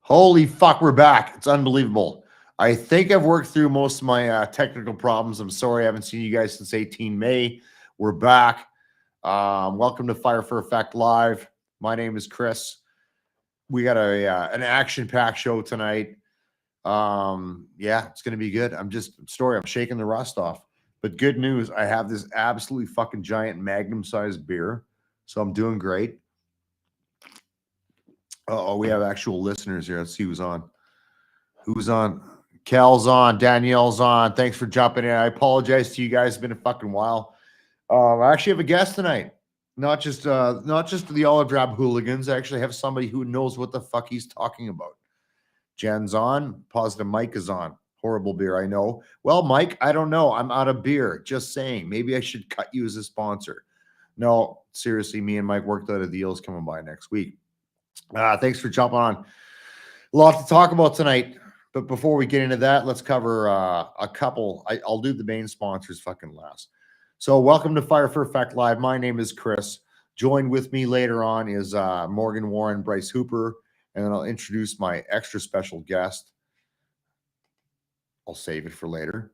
Holy fuck, we're back. It's unbelievable. I think I've worked through most of my technical problems. I'm sorry I haven't seen you guys since 18 May. We're back. Welcome to Fire for Effect Live. My name is Chris. We got an action-packed show tonight. Yeah, it's going to be good. I'm shaking the rust off. But good news, I have this absolutely fucking giant Magnum-sized beer, so I'm doing great. Oh, we have actual listeners here. Let's see who's on. Who's on? Cal's on. Danielle's on. Thanks for jumping in. I apologize to you guys. It's been a fucking while. I actually have a guest tonight. Not just the Olive Drab hooligans. I actually have somebody who knows what the fuck he's talking about. Jen's on. Positive Mike is on. Horrible beer, I know. Well, Mike, I don't know. I'm out of beer. Just saying. Maybe I should cut you as a sponsor. No, seriously, me and Mike worked out a deal. Is coming by next week. Thanks for jumping on. A lot to talk about tonight. But before we get into that, let's cover a couple. I'll do the main sponsors fucking last. So welcome to Fire for Effect Live. My name is Chris. Joined with me later on is Morgan Warren, Bryce Hooper, and then I'll introduce my extra special guest. I'll save it for later.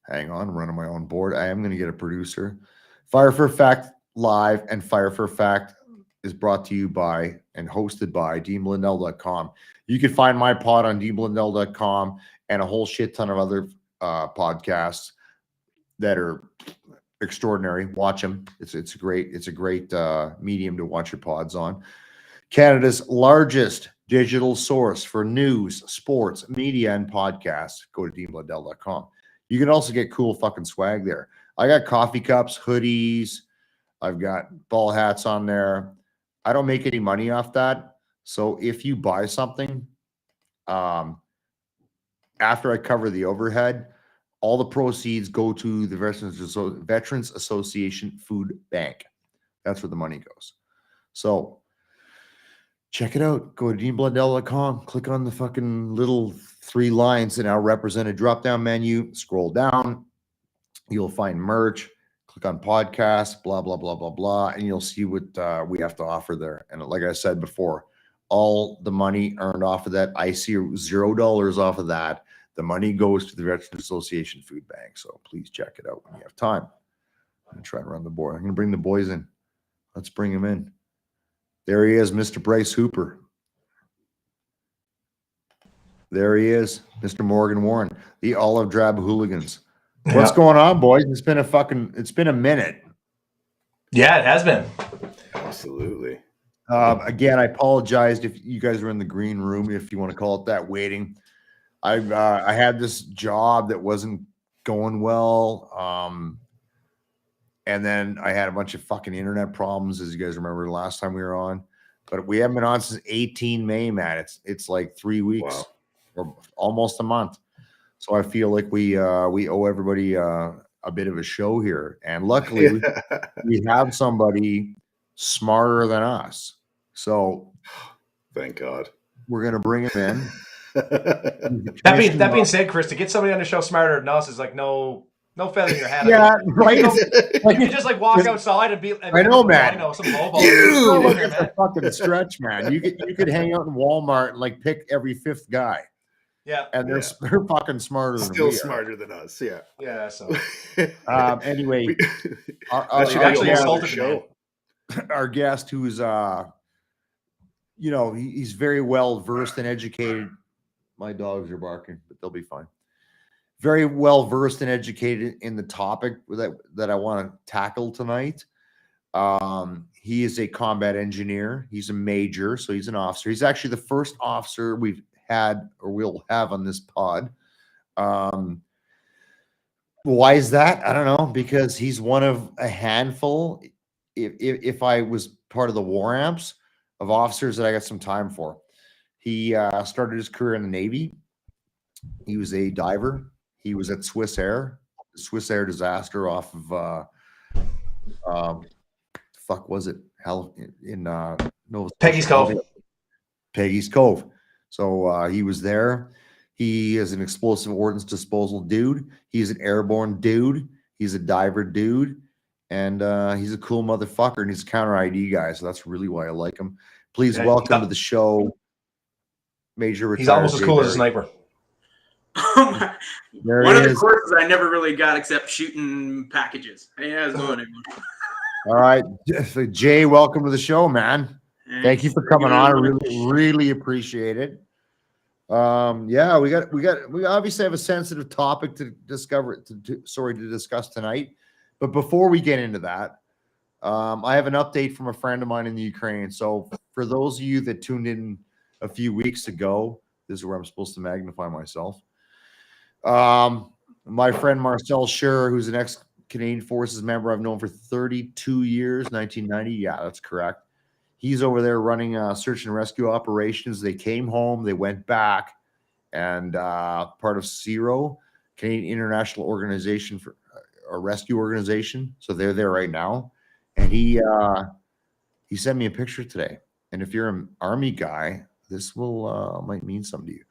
Hang on, I'm running my own board. I am going to get a producer. Fire for Effect Live and Fire for Effect is brought to you by and hosted by DeanBlundell.com. You can find my pod on DeanBlundell.com and a whole shit ton of other podcasts that are extraordinary. Watch them. It's a great medium to watch your pods on. Canada's largest digital source for news, sports, media, and podcasts. Go to DeanBlundell.com. You can also get cool fucking swag there. I got coffee cups, hoodies. I've got ball hats on there. I don't make any money off that. So if you buy something, after I cover the overhead, all the proceeds go to the Veterans Association Food Bank. That's where the money goes. So check it out. Go to DeanBlundell.com. Click on the fucking little 3 lines that now represent a drop-down menu. Scroll down. You'll find merch. Click on podcast, blah, blah, blah, blah, blah, and you'll see what we have to offer there. And like I said before, all the money earned off of that, I see $0 off of that. The money goes to the Veterans Association Food Bank. So please check it out when you have time. I'm going to try to run the board. I'm going to bring the boys in. Let's bring him in. There he is, Mr. Bryce Hooper. There he is, Mr. Morgan Warren, the Olive Drab Hooligans. What's going on, boys? It's been a minute. Yeah, it has been. Absolutely. Again, I apologized if you guys were in the green room, if you want to call it that, waiting. I had this job that wasn't going well. And then I had a bunch of fucking internet problems, as you guys remember the last time we were on. But we haven't been on since 18 May, man. It's like 3 weeks or almost a month. So I feel like we owe everybody a bit of a show here. And luckily, we have somebody smarter than us. So thank God. We're going to bring him in. That being said, Chris, to get somebody on the show smarter than us is like no feather in your hat. Yeah, right. You just like walk outside and be. I know, man. I know some mobile. It's a fucking stretch, man. You could hang out in Walmart and like pick every 5th guy. Yeah, and they're fucking smarter than still we smarter than us. Yeah, yeah. So anyway, our guest, who's he's very well versed and educated. My dogs are barking, but they'll be fine. Very well versed and educated in the topic that I want to tackle tonight. He is a combat engineer. He's a major, so he's an officer. He's actually the first officer we've had or will have on this pod. Why is that? I don't know, because he's one of a handful, if I was part of the war amps, of officers that I got some time for. He started his career in the Navy. He was a diver. He was at Swiss Air, the Swiss Air disaster off of Peggy's Cove. Peggy's Cove. So he was there. He is an explosive ordnance disposal dude. He's an airborne dude. He's a diver dude. And he's a cool motherfucker. And he's a counter ID guy. So that's really why I like him. Please welcome to the show, Major He's retired almost as cool as a Barry. sniper. There One he of the is. courses I never really got except shooting packages. Hey, how's it going, everyone? All right, Jay, welcome to the show, man. Thank you for coming on. I really appreciate it. Yeah, we obviously have a sensitive topic to discuss tonight. But before we get into that, I have an update from a friend of mine in the Ukraine. So for those of you that tuned in a few weeks ago, this is where I'm supposed to magnify myself. My friend Marcel Schur, who's an ex-Canadian Forces member I've known for 32 years, 1990. Yeah, that's correct. He's over there running search and rescue operations. They came home, they went back, and part of CIRO, Canadian International Organization for a Rescue Organization. So they're there right now. And he sent me a picture today. And if you're an Army guy, this will might mean something to you.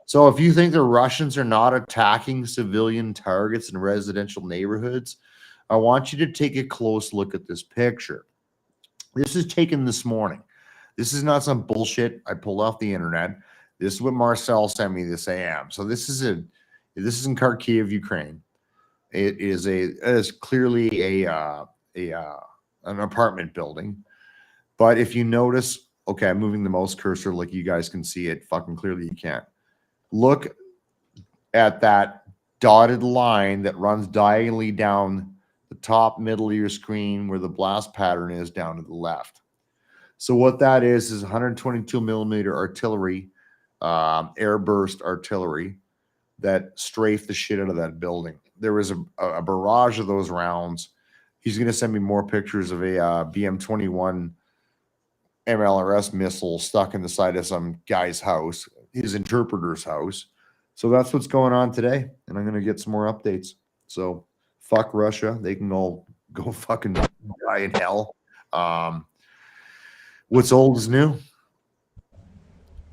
So if you think the Russians are not attacking civilian targets in residential neighborhoods, I want you to take a close look at this picture. This is taken this morning. This is not some bullshit I pulled off the internet. This is what Marcel sent me this AM. So this is in Kharkiv, Ukraine. It is clearly an apartment building. But if you notice, okay, I'm moving the mouse cursor like you guys can see it. Fucking clearly you can't. Look at that dotted line that runs diagonally down the top middle of your screen where the blast pattern is down to the left. So what that is 122 millimeter artillery, airburst artillery that strafed the shit out of that building. There was a barrage of those rounds. He's going to send me more pictures of a BM-21 MLRS missile stuck in the side of some guy's house, his interpreter's house. So that's what's going on today. And I'm going to get some more updates. So fuck Russia. They can all go fucking die in hell. What's old is new.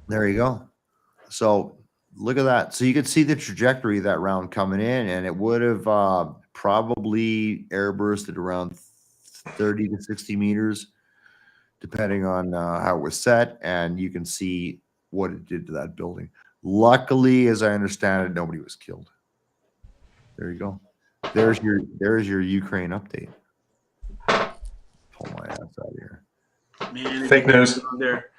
There you go. So look at that. So you could see the trajectory of that round coming in, and it would have probably airbursted around 30 to 60 meters, depending on how it was set. And you can see what it did to that building. Luckily, as I understand it, nobody was killed. There you go. There's your Ukraine update. Pull my ass out of here. Man, Fake news. There.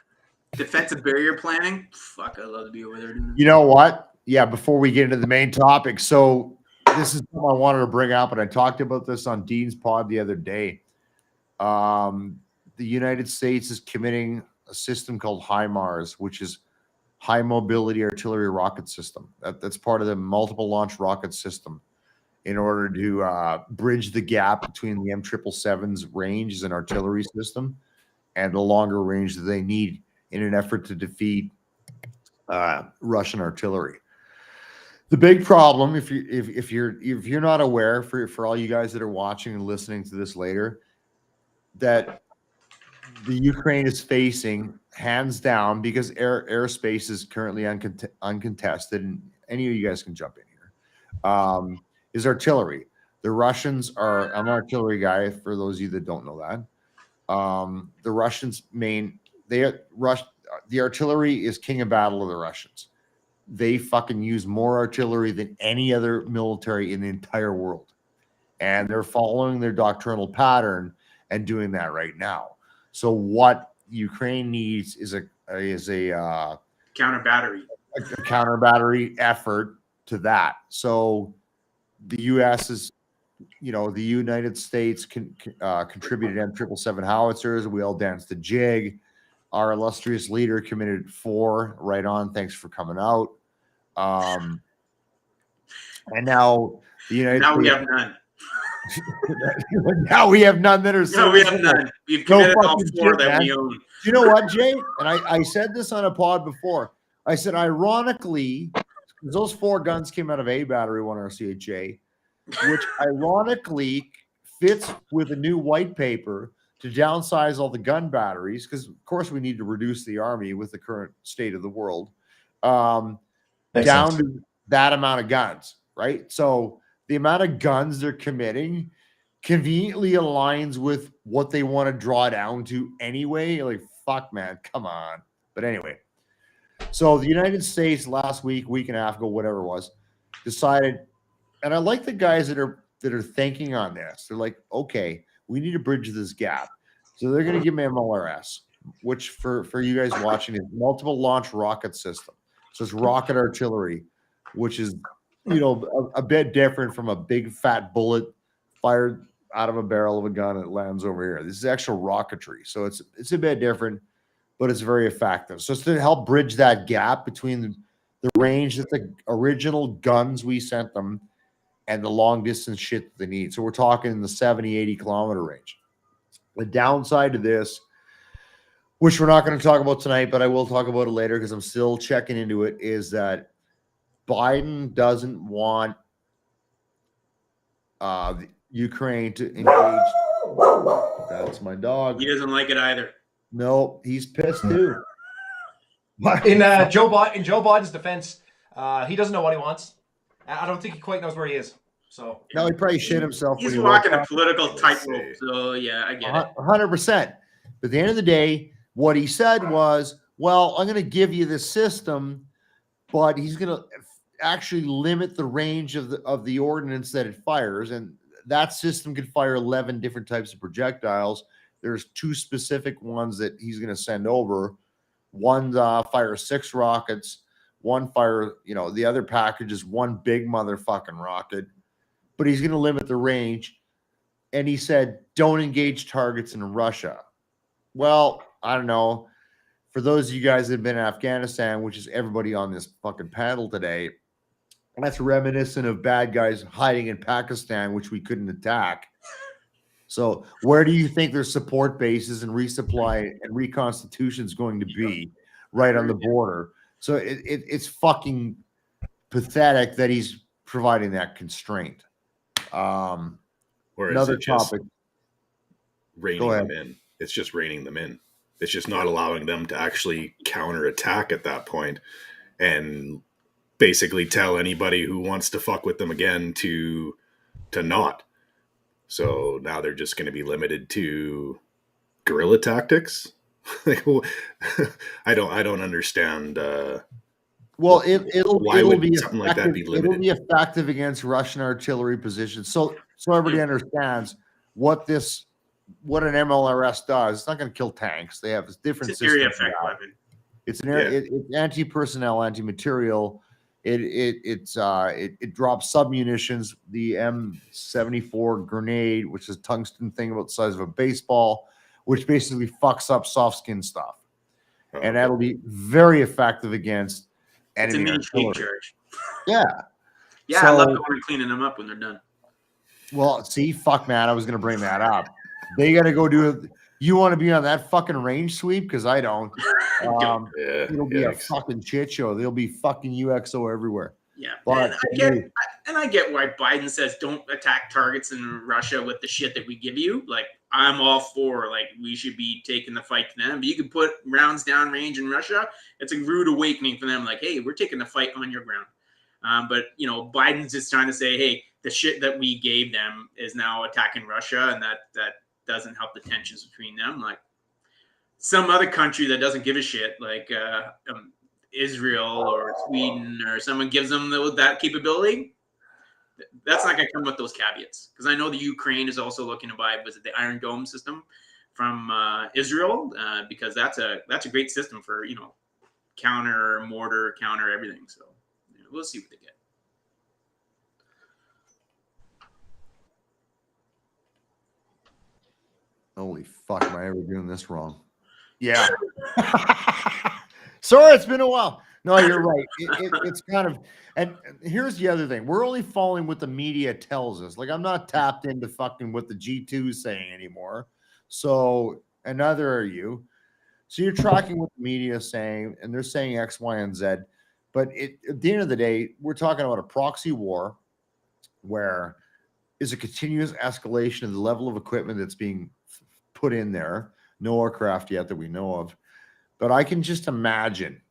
Defensive barrier planning. Fuck, I'd love to be over there doing that. You know what? Yeah, before we get into the main topic. So this is something I wanted to bring up, and I talked about this on Dean's pod the other day. The United States is committing a system called HIMARS, which is High Mobility Artillery Rocket System. That's part of the multiple launch rocket system in order to bridge the gap between the M777's range as an artillery system and the longer range that they need in an effort to defeat Russian artillery. The big problem, if you're not aware, for all you guys that are watching and listening to this later, that the Ukraine is facing, hands down, because airspace is currently uncontested, and any of you guys can jump in here, is artillery. The Russians are, I'm an artillery guy, for those of you that don't know that. The Russians' the artillery is king of battle of the Russians. They fucking use more artillery than any other military in the entire world. And they're following their doctrinal pattern and doing that right now. So what Ukraine needs is a Counter battery. A counter battery effort to that. So the U.S. is, the United States contributed M777 howitzers. We all danced the jig. Our illustrious leader committed 4. Right on. Thanks for coming out. And now the United States. We have none. Now we have none that are. No, we have none. We've committed all 4 that we own. Do you know what, Jay? And I said this on a pod before. I said, ironically, those 4 guns came out of A Battery 1 RCHA, which ironically fits with a new white paper to downsize all the gun batteries, because of course we need to reduce the army with the current state of the world, down to that amount of guns, right? So the amount of guns they're committing conveniently aligns with what they want to draw down to anyway. Like, fuck, man, come on. But anyway, So the United States last week and a half ago, whatever it was, decided, and I like the guys that are thinking on this. They're like, okay, we need to bridge this gap. So they're going to give me MLRS, which for you guys watching is multiple launch rocket system. So it's rocket artillery, which is, you know, a bit different from a big fat bullet fired out of a barrel of a gun that lands over here. This is actual rocketry. So it's a bit different, but it's very effective. So it's to help bridge that gap between the range that the original guns we sent them and the long distance shit that they need. So we're talking the 70, 80 kilometer range. The downside to this, which we're not going to talk about tonight, but I will talk about it later because I'm still checking into it, is that Biden doesn't want Ukraine to engage. That's my dog. He doesn't like it either. No, he's pissed too. In Joe Biden's defense, he doesn't know what he wants. I don't think he quite knows where he is. So No, he probably shit himself. He's when he walking woke a up. political tightrope. So yeah, I get it. 100%. But at the end of the day, what he said was, well, I'm going to give you this system, but he's going to actually limit the range of the ordnance that it fires. And that system could fire 11 different types of projectiles. There's 2 specific ones that he's going to send over. One fires 6 rockets. One fire, you know, the other package is 1 big motherfucking rocket. But he's going to limit the range. And he said, don't engage targets in Russia. Well, I don't know. For those of you guys that have been in Afghanistan, which is everybody on this fucking panel today, that's reminiscent of bad guys hiding in Pakistan, which we couldn't attack. So where do you think their support bases and resupply and reconstitution is going to be? Right on the border. So it's fucking pathetic that he's providing that constraint. Or is Another it just topic. reining them in? It's just reining them in. It's just not allowing them to actually counterattack at that point and basically tell anybody who wants to fuck with them again to not. So now they're just going to be limited to guerrilla tactics. I don't understand. Well, it'll be something like that be it'll limited? be effective against Russian artillery positions. So everybody understands what an MLRS does. It's not going to kill tanks. They have different It's an area systems. effect weapon. It's it's anti-personnel, anti-material. It drops submunitions. The M74 grenade, which is a tungsten thing about the size of a baseball, which basically fucks up soft skin stuff, and that'll be very effective against It's a enemy mini shape artillery. charge. Yeah. Yeah, I love going and cleaning them up when they're done. Well, see, fuck, man, I was gonna bring that up. They got to go do it. You want to be on that fucking range sweep? Because I don't. It'll be a fucking shit show. There'll be fucking UXO everywhere. Yeah, But and I get why Biden says don't attack targets in Russia with the shit that we give you. Like, I'm all for, like, we should be taking the fight to them. But you can put rounds down range in Russia. It's a rude awakening for them. Like, hey, we're taking the fight on your ground. But, you know, Biden's just trying to say, hey, the shit that we gave them is now attacking Russia, and that doesn't help the tensions between them. Like, some other country that doesn't give a shit, like Israel or Sweden, or someone gives them that capability, that's not going to come with those caveats. Because I know the Ukraine is also looking to buy, was it the Iron Dome system from Israel? Because that's a great system for, you know, counter mortar, counter everything. So we'll see what they get. Holy fuck, am I ever doing this wrong? Yeah. Sorry, it's been a while. No, you're right. It's kind of, and here's the other thing. We're only following what the media tells us. Like, I'm not tapped into fucking what the G2 is saying anymore. So, and neither are you. So you're tracking what the media is saying, and they're saying X, Y, and Z. But at the end of the day, we're talking about a proxy war where is a continuous escalation of the level of equipment that's being put in there. No aircraft yet that we know of. But I can just imagine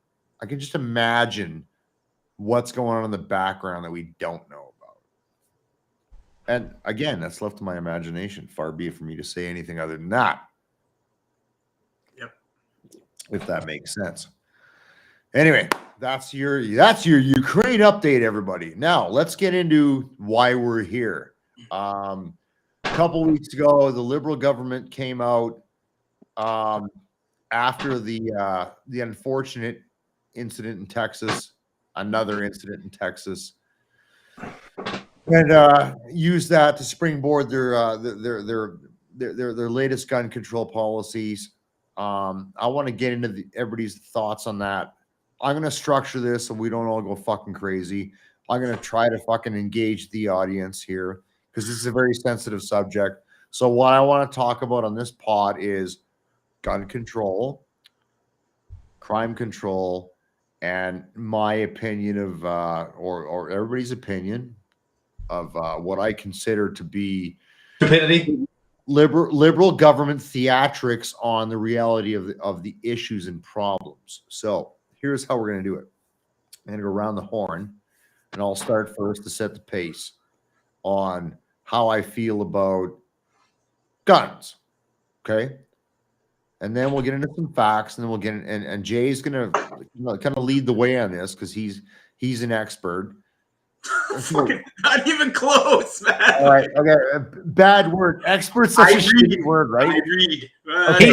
what's going on in the background that we don't know about. And again, that's left to my imagination. Far be it for me to say anything other than that. Yep. If that makes sense. Anyway, that's your Ukraine update, everybody. Now let's get into why we're here. A couple weeks ago, the Liberal government came out after the unfortunate incident in Texas, another incident in Texas, and used that to springboard their latest gun control policies. I want to get into everybody's thoughts on that. I'm gonna structure this so we don't all go fucking crazy. I'm gonna try to fucking engage the audience here because this is a very sensitive subject. So what I want to talk about on this pod is gun control, crime control, and my opinion of or everybody's opinion of what I consider to be stupidity, liberal government theatrics on the reality of the issues and problems. So here's how we're going to do it. I'm going to go around the horn, and I'll start first to set the pace on how I feel about guns. Okay. And then we'll get into some facts, and then we'll get in, and Jay's going to kind of lead the way on this because he's an expert. Not even close, man. All right. Okay. Bad word. Expert's such a shitty word, right? I read. Okay.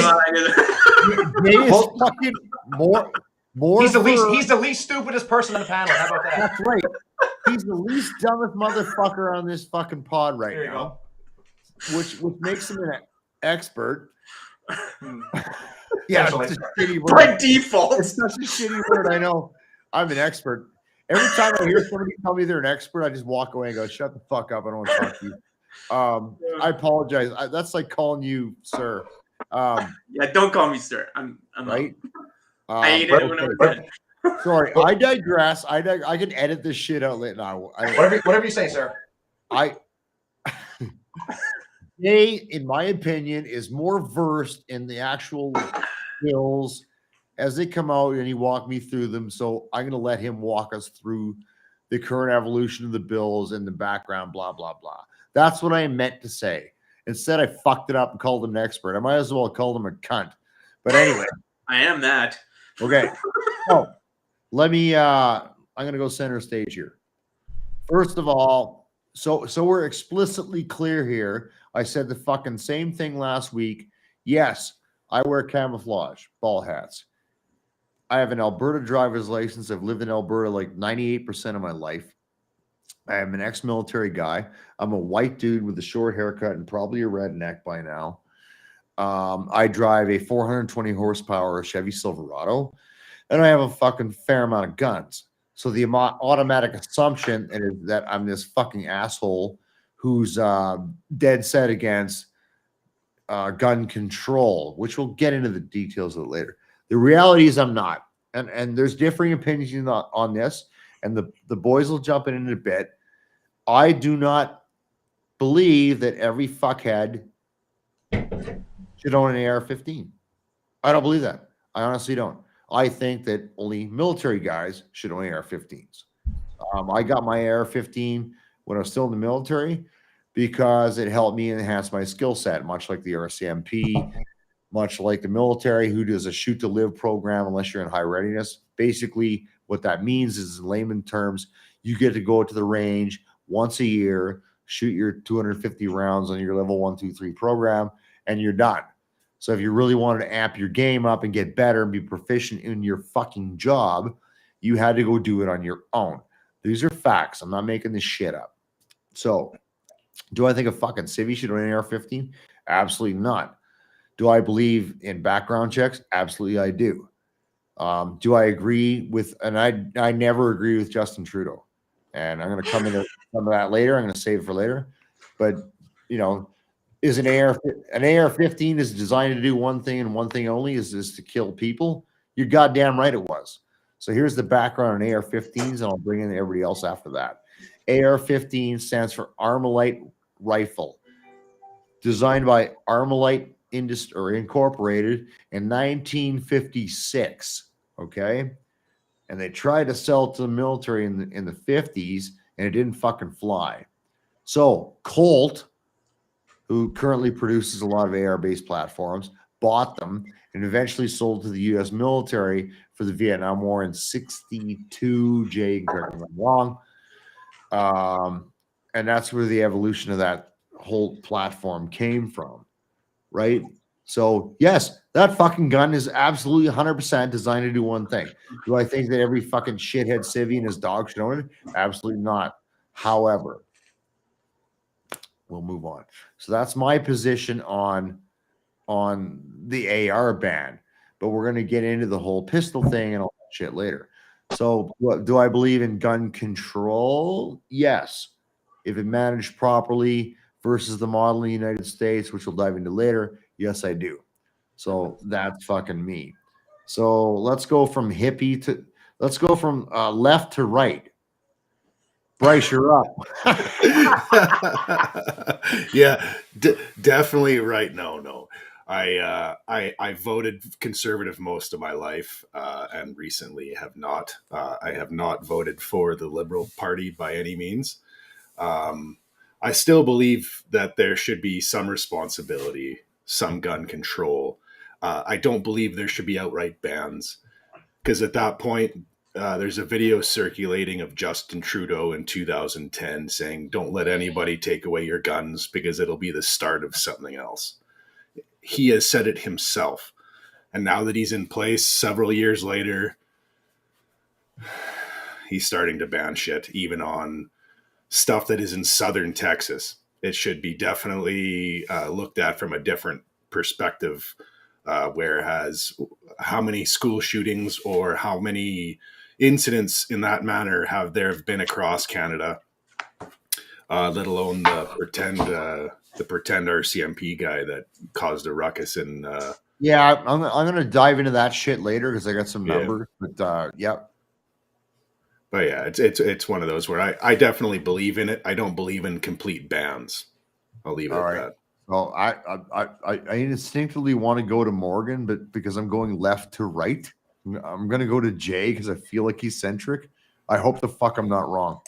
Jay is fucking more. He's the least stupidest person on the panel. How about that? That's right. He's the least dumbest motherfucker on this fucking pod right There you now, which makes him an expert. Yeah, it's a shitty word. By default, It's such a shitty word. I know. I'm an expert. Every time I hear somebody tell me they're an expert, I just walk away and go, "Shut the fuck up! I don't want to talk to you." I apologize. That's like calling you sir. Yeah, don't call me sir. I'm right. I hate it when I'm dead. Sorry, I digress. I can edit this shit out later. No, whatever you say, sir. Jay, in my opinion, is more versed in the actual bills as they come out, and he walked me through them. So I'm going to let him walk us through the current evolution of the bills and the background, blah, blah, blah. That's what I meant to say. Instead, I fucked it up and called him an expert. I might as well have called him a cunt. But anyway. I am that. Okay. So let me, I'm going to go center stage here. First of all, so we're explicitly clear here. I said the fucking same thing last week. Yes, I wear camouflage, ball hats. I have an Alberta driver's license. I've lived in Alberta like 98% of my life. I am an ex-military guy. I'm a white dude with a short haircut and probably a redneck by now. I drive a 420 horsepower Chevy Silverado, and I have a fucking fair amount of guns. So the automatic assumption is that I'm this fucking asshole who's dead set against gun control, which we'll get into the details of it later. The reality is I'm not. And there's differing opinions on this, and the boys will jump in a bit. I do not believe that every fuckhead should own an AR-15. I don't believe that. I honestly don't. I think that only military guys should own AR-15s. I got my AR-15 when I was still in the military because it helped me enhance my skill set, much like the RCMP, much like the military, who does a shoot to live program unless you're in high readiness. Basically, what that means is, in layman terms, you get to go to the range once a year, shoot your 250 rounds on your level 1, 2, 3 program, and you're done. So if you really wanted to amp your game up and get better and be proficient in your fucking job, you had to go do it on your own. These are facts. I'm not making this shit up. So do I think a fucking civvy should own an AR-15? Absolutely not. Do I believe in background checks? Absolutely, I do. Do I agree with, and I never agree with Justin Trudeau. And I'm going to come into some of that later. I'm going to save it for later. But, you know, is an AR-15 is designed to do one thing and one thing only, is to kill people? You're goddamn right it was. So here's the background on AR-15s, and I'll bring in everybody else after that. AR-15 stands for Armalite Rifle, designed by Armalite Industry Incorporated in 1956. Okay, and they tried to sell it to the military in the 50s, and it didn't fucking fly. So Colt, who currently produces a lot of AR-based platforms, bought them and eventually sold to the U.S. military for the Vietnam War in 1962. Jay, correct me if I'm wrong. And that's where the evolution of that whole platform came from, right? So yes, that fucking gun is absolutely 100% designed to do one thing. Do I think that every fucking shithead civvy and his dog should own it? Absolutely not. However, we'll move on. So that's my position on the AR ban, but we're going to get into the whole pistol thing and all that shit later. So do I believe in gun control? Yes. If it managed properly versus the model in the United States, which we'll dive into later, yes, I do. So that's fucking me. So let's go from left to right. Bryce, you're up. Yeah, definitely right. No. I voted conservative most of my life, and recently have not. I have not voted for the Liberal Party by any means. I still believe that there should be some responsibility, some gun control. I don't believe there should be outright bans, because at that point, there's a video circulating of Justin Trudeau in 2010 saying, "Don't let anybody take away your guns because it'll be the start of something else." He has said it himself. And now that he's in place several years later, he's starting to ban shit, even on stuff that is in southern Texas. It should be definitely looked at from a different perspective. Whereas how many school shootings or how many incidents in that manner have there been across Canada, let alone the pretend RCMP guy that caused a ruckus in. Yeah, I'm gonna dive into that shit later because I got some numbers. But yeah. But yeah, it's one of those where I definitely believe in it. I don't believe in complete bans. I'll leave it at that. Well, I instinctively want to go to Morgan, but because I'm going left to right, I'm going to go to Jay because I feel like he's centric. I hope the fuck I'm not wrong.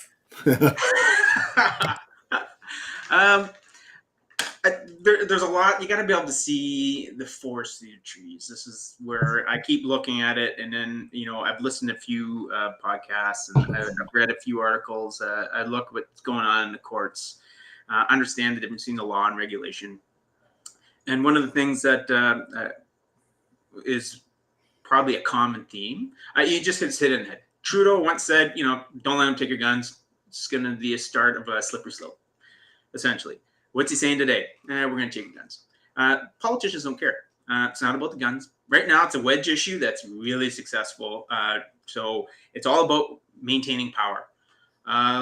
There's a lot. You got to be able to see the forest through the trees. This is where I keep looking at it, and then I've listened to a few podcasts and I've read a few articles. I look what's going on in the courts. Understand the difference between the law and regulation. And one of the things that is probably a common theme, you just hit it in the head. Trudeau once said, don't let them take your guns. It's going to be a start of a slippery slope, essentially. What's he saying today? We're going to take your guns. Politicians don't care. It's not about the guns. Right now, it's a wedge issue that's really successful. So it's all about maintaining power.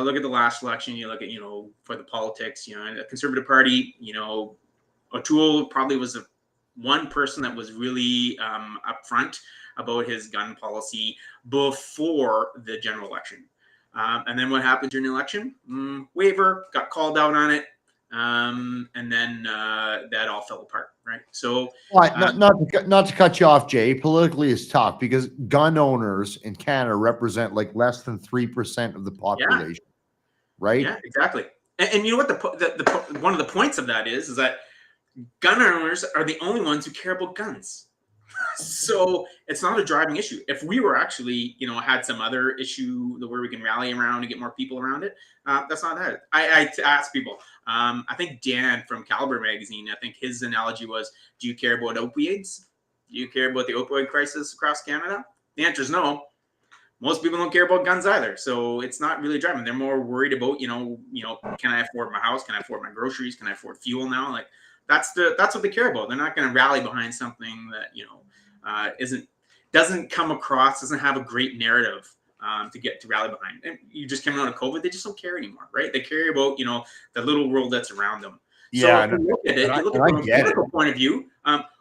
Look at the last election. You look at, for the politics, the Conservative Party, O'Toole probably was the one person that was really upfront about his gun policy before the general election. And then what happened during the election? Waiver, got called out on it. And then that all fell apart, right? So, not to cut you off, Jay. Politically, is tough because gun owners in Canada represent like less than 3% of the population, right? Yeah, exactly. And you know what the one of the points of that is that gun owners are the only ones who care about guns. So it's not a driving issue. If we were actually, had some other issue where we can rally around and get more people around it, that's not that. I ask people. I think Dan from Caliber Magazine, I think his analogy was, do you care about opioids? Do you care about the opioid crisis across Canada? The answer is no. Most people don't care about guns either. So it's not really driving. They're more worried about, can I afford my house? Can I afford my groceries? Can I afford fuel now? Like that's what they care about. They're not going to rally behind something that, doesn't come across, doesn't have a great narrative to rally behind. And you just came out of COVID, they just don't care anymore, right? They care about, the little world that's around them. Yeah, so if you look at it, you look at it from a political point of view,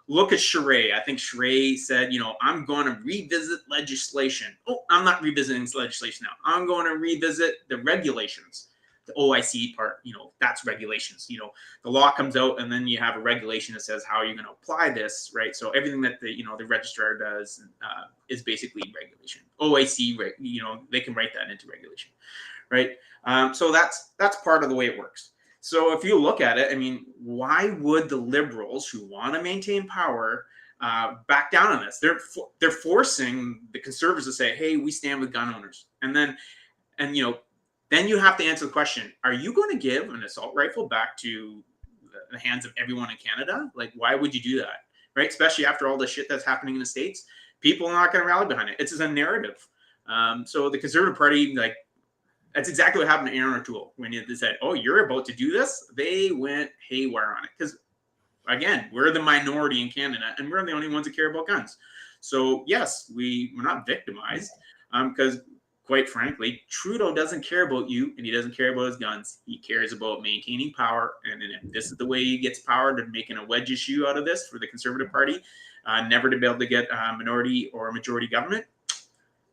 look at Charest. I think Charest said, I'm going to revisit legislation. Oh, I'm not revisiting legislation now. I'm going to revisit the regulations. The OIC part, that's regulations. The law comes out and then you have a regulation that says how you're going to apply this, right? So everything that the registrar does is basically regulation. OIC, they can write that into regulation, right? So that's part of the way it works. So if you look at it, why would the Liberals who want to maintain power back down on this. They're forcing the conservatives to say, "Hey, we stand with gun owners," then you have to answer the question: are you going to give an assault rifle back to the hands of everyone in Canada? Like, why would you do that, right? Especially after all the shit that's happening in the States, people are not going to rally behind it. It's a narrative. So the Conservative Party, like, that's exactly what happened to Aaron O'Toole when they said, "Oh, you're about to do this." They went haywire on it because, again, we're the minority in Canada, and we're the only ones that care about guns. So yes, we're not victimized because, quite frankly, Trudeau doesn't care about you, and he doesn't care about his guns. He cares about maintaining power, and then if this is the way he gets power, to making a wedge issue out of this for the Conservative Party, never to be able to get a minority or a majority government.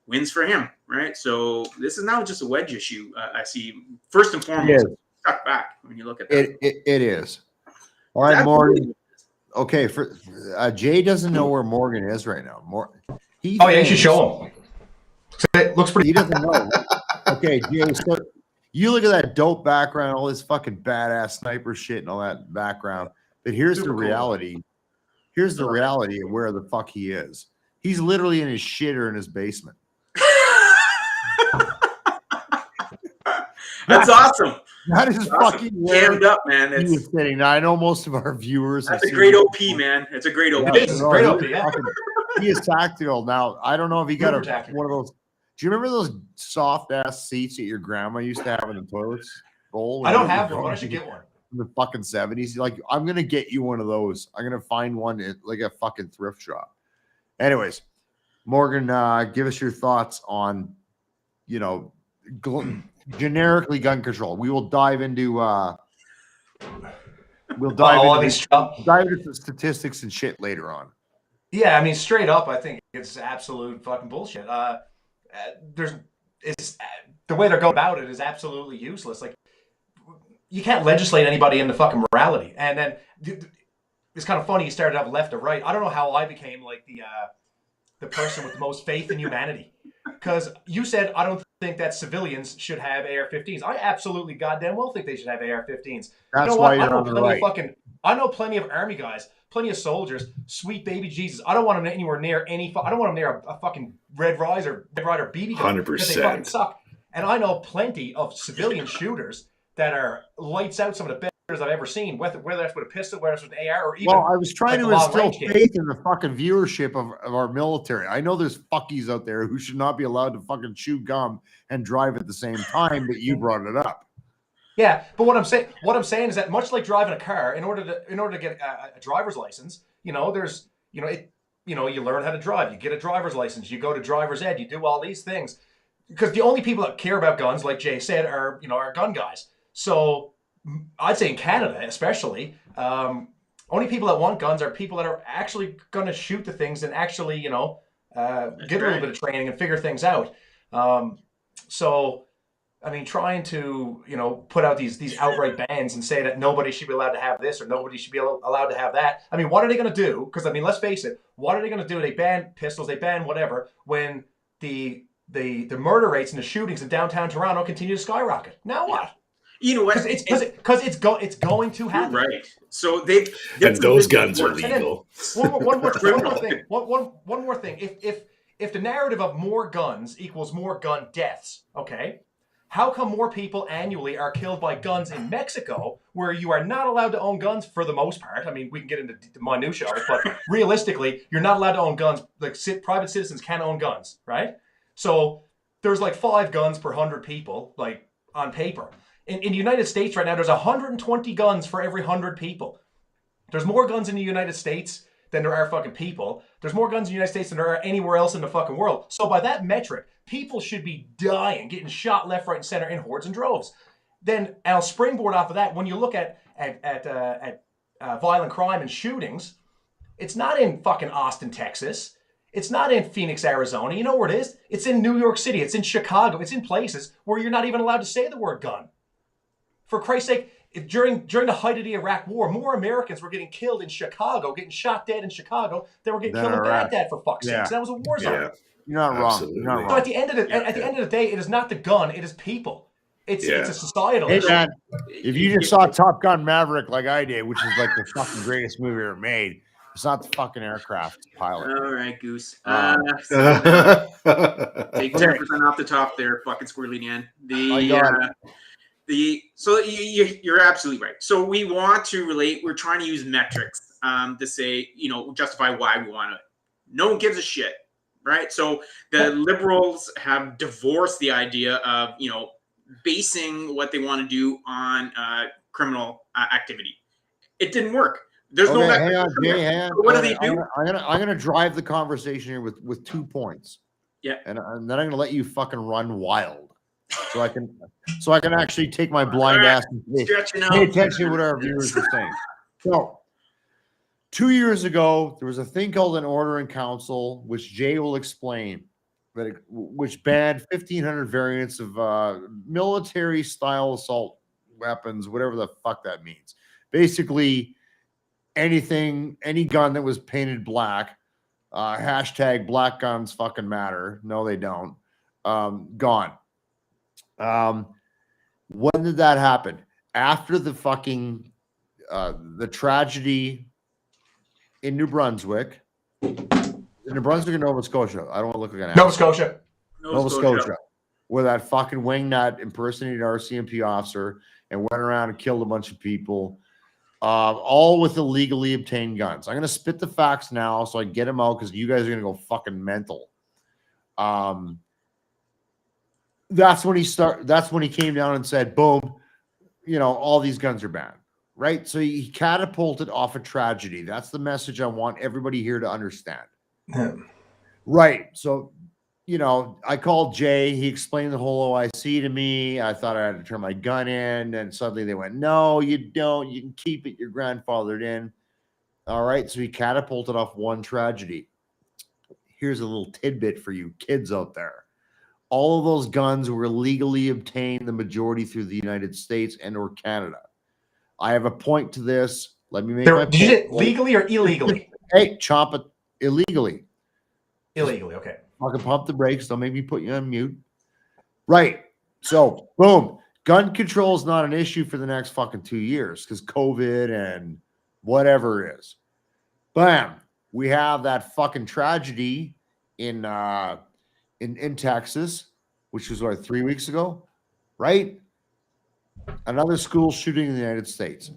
Wins for him, right? So this is now just a wedge issue. I see, first and foremost, stuck back when you look at that. It is. All right, Morgan. Okay, for Jay doesn't know where Morgan is right now. You should show him. It looks pretty. He doesn't know. Okay, Jay. So you look at that dope background, all this fucking badass sniper shit and all that background. But here's the reality. Cool. Here's the reality of where the fuck he is. He's literally in his shitter in his basement. That's awesome. That is fucking jammed up, man. He was sitting. Now I know most of our viewers. That's a great OP, man. It's a great OP. It is a great OP. Yeah. He is tactical. Now I don't know if he got one of those. Do you remember those soft ass seats that your grandma used to have in the toilets bowl? I don't have one, but I should get one. In the fucking 70s. Like, I'm gonna get you one of those. I'm gonna find one at like a fucking thrift shop. Anyways, Morgan, give us your thoughts on, generically gun control. We will dive into dive into the statistics and shit later on. Yeah, I mean, straight up, I think it's absolute fucking bullshit. The way they're going about it is absolutely useless. Like, you can't legislate anybody into fucking morality. And then it's kind of funny. You started out left or right. I don't know how I became like the person with the most faith in humanity. Because you said, I don't think that civilians should have AR-15s. I absolutely goddamn well think they should have AR-15s. That's why you're on the right. I know plenty of army guys, plenty of soldiers, sweet baby Jesus. I don't want them anywhere near I don't want them near a fucking Red Rider BB gun. 100%. They fucking suck. And I know plenty of civilian shooters that are lights out, some of the best I've ever seen, whether that's with a pistol, whether it's with an AR, or even. Well, I was trying to instill faith in the fucking viewership of our military. I know there's fuckies out there who should not be allowed to fucking chew gum and drive at the same time, but you brought it up. Yeah, but what I'm saying is that much like driving a car, in order to get a driver's license, you learn how to drive, you get a driver's license, you go to driver's ed, you do all these things, because the only people that care about guns, like Jay said, are gun guys. So I'd say in Canada, especially, only people that want guns are people that are actually going to shoot the things and actually, get a little bit of training and figure things out. So, I mean, trying to, put out these outright bans and say that nobody should be allowed to have this or nobody should be allowed to have that. I mean, what are they going to do? Because, I mean, let's face it, what are they going to do? They ban pistols, they ban whatever, when the murder rates and the shootings in downtown Toronto continue to skyrocket. Now what? You know what? Because it's going to happen. Right. So those guns are legal. One more thing. If the narrative of more guns equals more gun deaths, okay, how come more people annually are killed by guns in Mexico, where you are not allowed to own guns for the most part? I mean, we can get into the minutiae of it, but realistically, you're not allowed to own guns. Like, private citizens can own guns, right? So there's like 5 guns per 100 people, like, on paper. In the United States right now, there's 120 guns for every 100 people. There's more guns in the United States than there are fucking people. There's more guns in the United States than there are anywhere else in the fucking world. So by that metric, people should be dying, getting shot left, right, and center in hordes and droves. Then I'll springboard off of that. When you look at violent crime and shootings, it's not in fucking Austin, Texas. It's not in Phoenix, Arizona. You know where it is? It's in New York City. It's in Chicago. It's in places where you're not even allowed to say the word gun. For Christ's sake, during the height of the Iraq War, more Americans were getting killed in Chicago, getting shot dead in Chicago, than were getting killed in Baghdad, for fuck's sake. So that was a war zone. Yeah. You're not wrong. You're not wrong. So at the end of the day, it is not the gun; it is people. It's a societal issue. Man, if you just saw Top Gun Maverick like I did, which is like the fucking greatest movie ever made, It's not the fucking aircraft pilot. All right, Goose. Take Okay. 10% off the top there, fucking Squirrely Dan. So you're absolutely right. So we want to relate. We're trying to use metrics to say, justify why we want it. No one gives a shit, right? So the liberals have divorced the idea of basing what they want to do on criminal activity. It didn't work. There's no hang on, Jay, hang on. What do they do? I'm gonna drive the conversation here with 2 points. Yeah, and then I'm gonna let you fucking run wild, so I can actually take my blind ass and pay attention to what our viewers are saying. So, 2 years ago, there was a thing called an order in council, which Jay will explain, which banned 1,500 variants of military-style assault weapons, whatever the fuck that means. Basically, any gun that was painted black, hashtag black guns fucking matter. No, they don't. Gone. When did that happen? After the fucking the tragedy in New Brunswick. New Brunswick or Nova Scotia? I don't want to look like an Nova Scotia. Nova Scotia. Where that fucking wingnut impersonated our CMP officer and went around and killed a bunch of people. All with illegally obtained guns. I'm going to spit the facts now so I get them out because you guys are going to go fucking mental. That's when he came down and said, boom, all these guns are banned, right? So he catapulted off a tragedy. That's the message I want everybody here to understand. Right. So, I called Jay. He explained the whole OIC to me. I thought I had to turn my gun in. And suddenly they went, no, you don't. You can keep it. Your grandfathered in. All right. So he catapulted off one tragedy. Here's a little tidbit for you kids out there. All of those guns were legally obtained, the majority through the United States and or Canada. I have a point to this. Let me make my point. Did you say legally or illegally? Hey, chop it illegally. Illegally, okay. I can pump the brakes. Don't make me put you on mute. Right. So, boom. Gun control is not an issue for the next fucking 2 years because COVID and whatever it is. Bam. We have that fucking tragedy in Texas, which was 3 weeks ago, right? Another school shooting in the United States.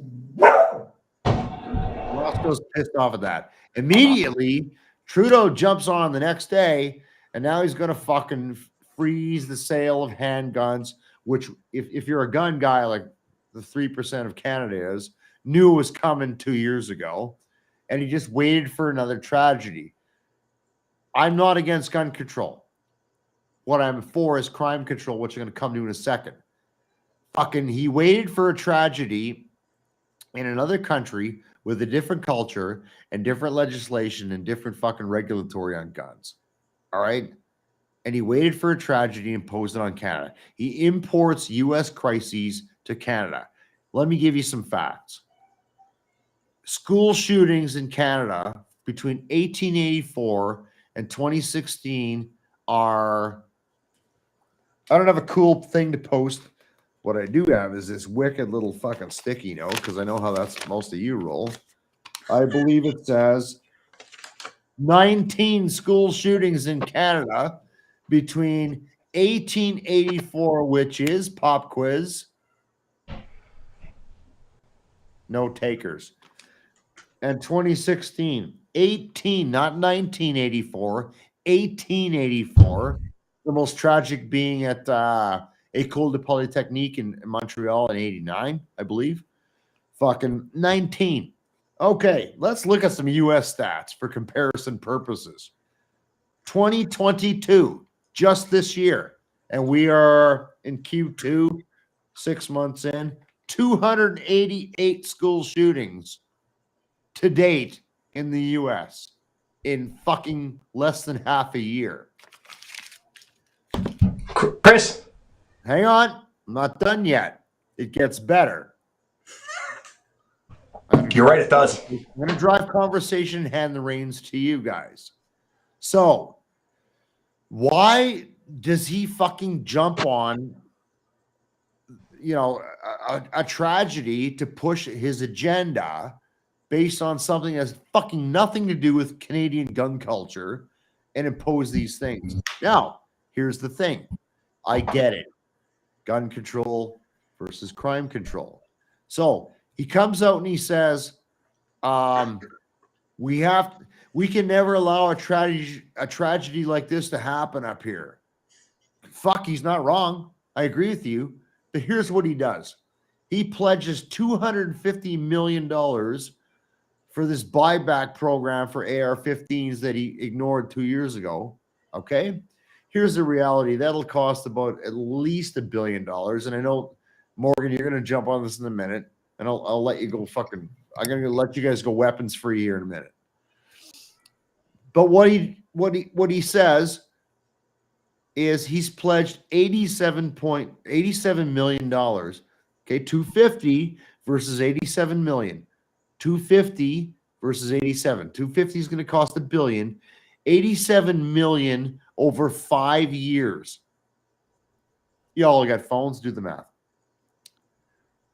Roscoe's pissed off at that. Immediately, Trudeau jumps on the next day, and now he's going to fucking freeze the sale of handguns, which if you're a gun guy like the 3% of Canada is, knew was coming 2 years ago, and he just waited for another tragedy. I'm not against gun control. What I'm for is crime control, which I'm going to come to in a second. Fucking, he waited for a tragedy in another country with a different culture and different legislation and different fucking regulatory on guns. All right? And he waited for a tragedy and imposed it on Canada. He imports U.S. crises to Canada. Let me give you some facts. School shootings in Canada between 1884 and 2016 are... I don't have a cool thing to post. What I do have is this wicked little fucking sticky note because I know how that's most of you roll. I believe it says 19 school shootings in Canada between 1884, which is pop quiz. No takers. And 2016, 18, not 1984, 1884. The most tragic being at École de Polytechnique in Montreal in 89, I believe. Fucking 19. Okay, let's look at some U.S. stats for comparison purposes. 2022, just this year, and we are in Q2, 6 months in, 288 school shootings to date in the U.S. in fucking less than half a year. Chris? Hang on. I'm not done yet. It gets better. You're right, it does. I'm going to drive conversation and hand the reins to you guys. So, why does he fucking jump on, a tragedy to push his agenda based on something that has fucking nothing to do with Canadian gun culture and impose these things. Now, here's the thing. I get it. Gun control versus crime control. So he comes out and he says, we can never allow a tragedy like this to happen up here. Fuck, he's not wrong. I agree with you. But here's what he does. He pledges $250 million for this buyback program for AR-15s that he ignored 2 years ago. Okay? Here's the reality. That'll cost about at least $1 billion. And I know, Morgan, you're going to jump on this in a minute, and I'll let you go fucking – I'm going to let you guys go weapons free here in a minute. But what he says is he's pledged $87 million. Okay, 250 versus 87 million. 250 versus 87. 250 is going to cost $1 billion. 87 million over 5 years. Y'all got phones, do the math.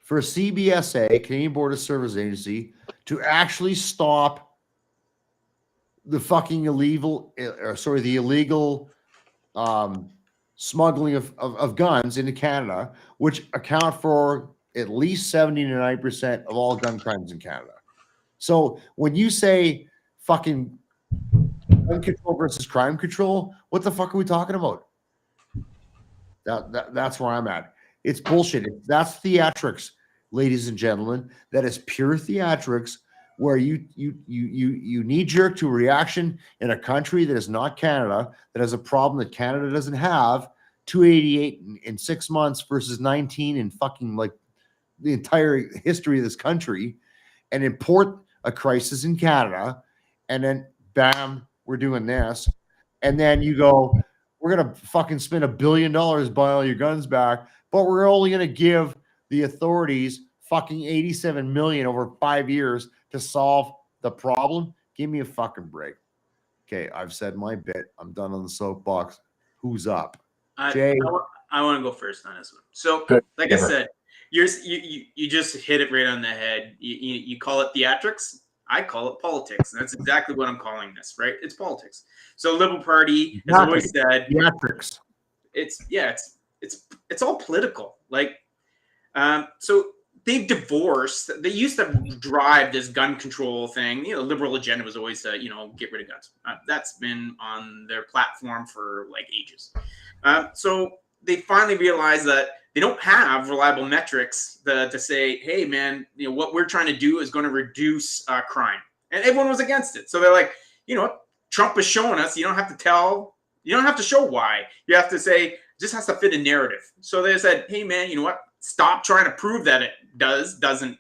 For CBSA, Canadian Border Service Agency, to actually stop the fucking illegal smuggling of guns into Canada, which account for at least 70 to 90% of all gun crimes in Canada. So when you say fucking gun control versus crime control, what the fuck are we talking about? That's where I'm at. It's bullshit. That's theatrics, ladies and gentlemen. That is pure theatrics, where you knee jerk to a reaction in a country that is not Canada, that has a problem that Canada doesn't have. 288 in 6 months versus 19 in fucking like the entire history of this country, and import a crisis in Canada, and then bam, we're doing this, and then you go, we're gonna fucking spend $1 billion, buy all your guns back, but we're only gonna give the authorities fucking 87 million over 5 years to solve the problem. Give me a fucking break. Okay, I've said my bit. I'm done on the soapbox. Who's up? Jay? I want to go first on this one. So, like I said, you just hit it right on the head. You call it theatrics. I call it politics. And that's exactly what I'm calling this, right? It's politics. So Liberal Party has always said theatrics. It's all political. Like, so they've divorced. They used to drive this gun control thing. You know, liberal agenda was always, get rid of guns. That's been on their platform for like ages. So they finally realized that they don't have reliable metrics to say, hey, man, what we're trying to do is going to reduce crime. And everyone was against it. So they're like, Trump is showing us. You don't have to show why. You have to say, it just has to fit a narrative. So they said, hey, man, you know what? Stop trying to prove that it doesn't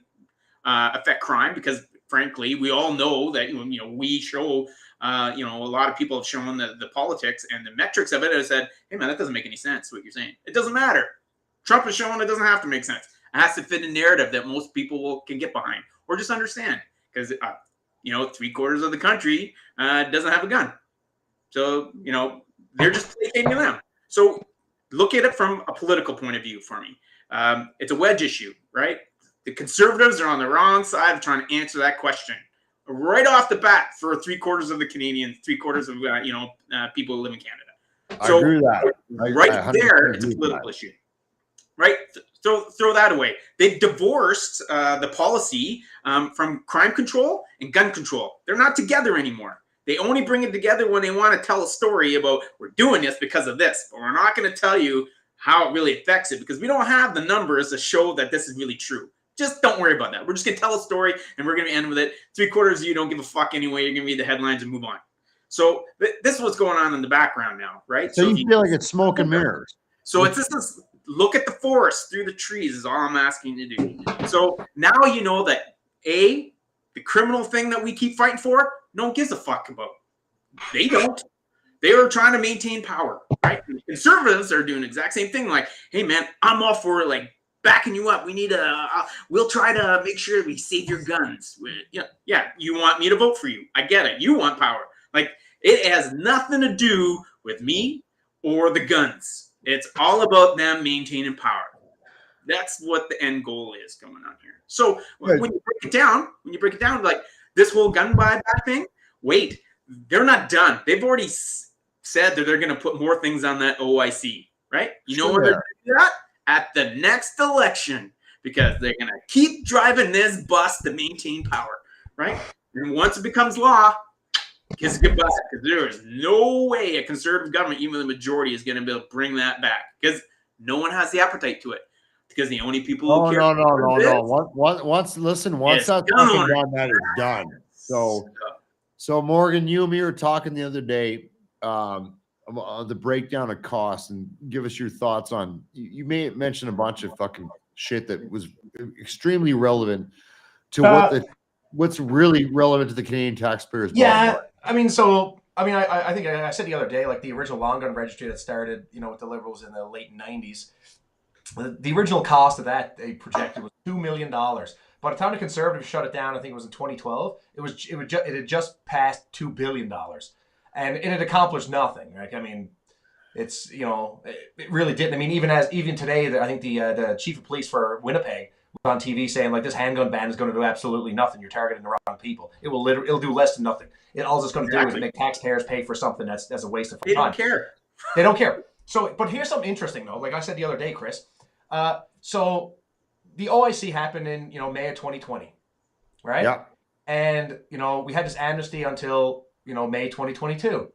affect crime, because frankly, we all know that, we show, a lot of people have shown the politics and the metrics of it and said, hey, man, that doesn't make any sense, what you're saying. It doesn't matter. Trump is showing it doesn't have to make sense. It has to fit a narrative that most people can get behind or just understand, because, 3/4 of the country doesn't have a gun. So, they're just placating them. So look at it from a political point of view for me. It's a wedge issue, right? The conservatives are on the wrong side of trying to answer that question right off the bat for 3/4 of the Canadians, 3/4 of people who live in Canada. So I agree with that. Right there, it's a political issue, right? Throw that away. They've divorced the policy from crime control and gun control. They're not together anymore. They only bring it together when they want to tell a story about, we're doing this because of this, but we're not going to tell you how it really affects it, because we don't have the numbers to show that this is really true. Just don't worry about that. We're just going to tell a story and we're going to end with it. 3/4 of you don't give a fuck anyway. You're going to read the headlines and move on. So this is what's going on in the background now, right? So you feel like it's smoke and mirrors. So it's just look at the forest through the trees is all I'm asking you to do. So now you know that the criminal thing that we keep fighting for, no one gives a fuck about. They don't. They are trying to maintain power, right? Conservatives are doing the exact same thing. Like, hey, man, I'm all for like backing you up. We need we'll try to make sure we save your guns. Yeah, you want me to vote for you. I get it. You want power. Like, it has nothing to do with me or the guns. It's all about them maintaining power. That's what the end goal is going on here. So when you break it down, like this whole gun buyback thing, wait, they're not done. They've already said that they're going to put more things on that OIC, right? You know where they're going to do that? At the next election, because they're going to keep driving this bus to maintain power, right? And once it becomes law, kiss goodbye, because there is no way a conservative government, even the majority, is going to be able to bring that back, because no one has the appetite to it. Because the only people who care. No. Once that's fucking done, that is done. So Morgan, you and me were talking the other day the breakdown of costs, and give us your thoughts on. You may mention a bunch of fucking shit that was extremely relevant to what's really relevant to the Canadian taxpayers. Yeah, I think I said the other day, like the original long gun registry that started, with the Liberals in the late 90s. The original cost of that they projected was $2 million. By the time the Conservatives shut it down, I think it was in 2012. It had just passed $2 billion, and it had accomplished nothing. Right? I mean, it's it really didn't. I mean, even today, I think the chief of police for Winnipeg was on TV saying like this handgun ban is going to do absolutely nothing. You're targeting the wrong people. It'll do less than nothing. All it's going to do is make taxpayers pay for something that's a waste of time. They don't care. They don't care. So, but here's something interesting though. Like I said the other day, Chris. So the OIC happened in May of 2020, right? Yeah. And we had this amnesty until May 2022,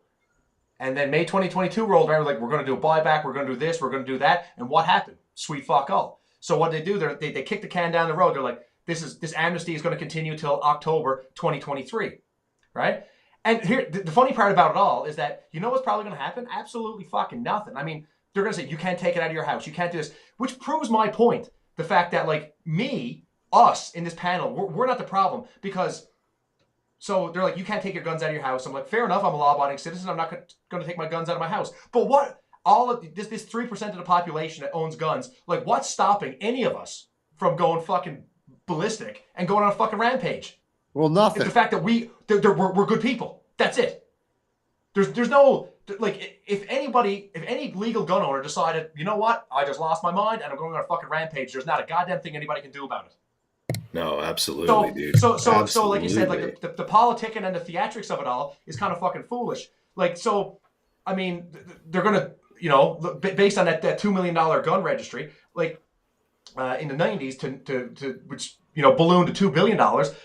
and then May 2022 rolled around. Like we're going to do a buyback, we're going to do this, we're going to do that, and what happened? Sweet fuck all. So what they do? They kick the can down the road. They're like, this amnesty is going to continue till October 2023, right? And here the funny part about it all is that what's probably going to happen? Absolutely fucking nothing. I mean, they're going to say, you can't take it out of your house. You can't do this, which proves my point. The fact that like us in this panel, we're not the problem, because so they're like, you can't take your guns out of your house. I'm like, fair enough. I'm a law-abiding citizen. I'm not going to take my guns out of my house. But what all of this 3% of the population that owns guns, like what's stopping any of us from going fucking ballistic and going on a fucking rampage? Well, nothing. It's the fact that we're good people. That's it. There's no, like, if any legal gun owner decided, you know what, I just lost my mind and I'm going on a fucking rampage, there's not a goddamn thing anybody can do about it. No, absolutely, dude. So like you said, like the politicking and the theatrics of it all is kind of fucking foolish. Like, so, I mean, they're gonna, based on that $2 million gun registry, like in the 90s to which ballooned to $2 billion.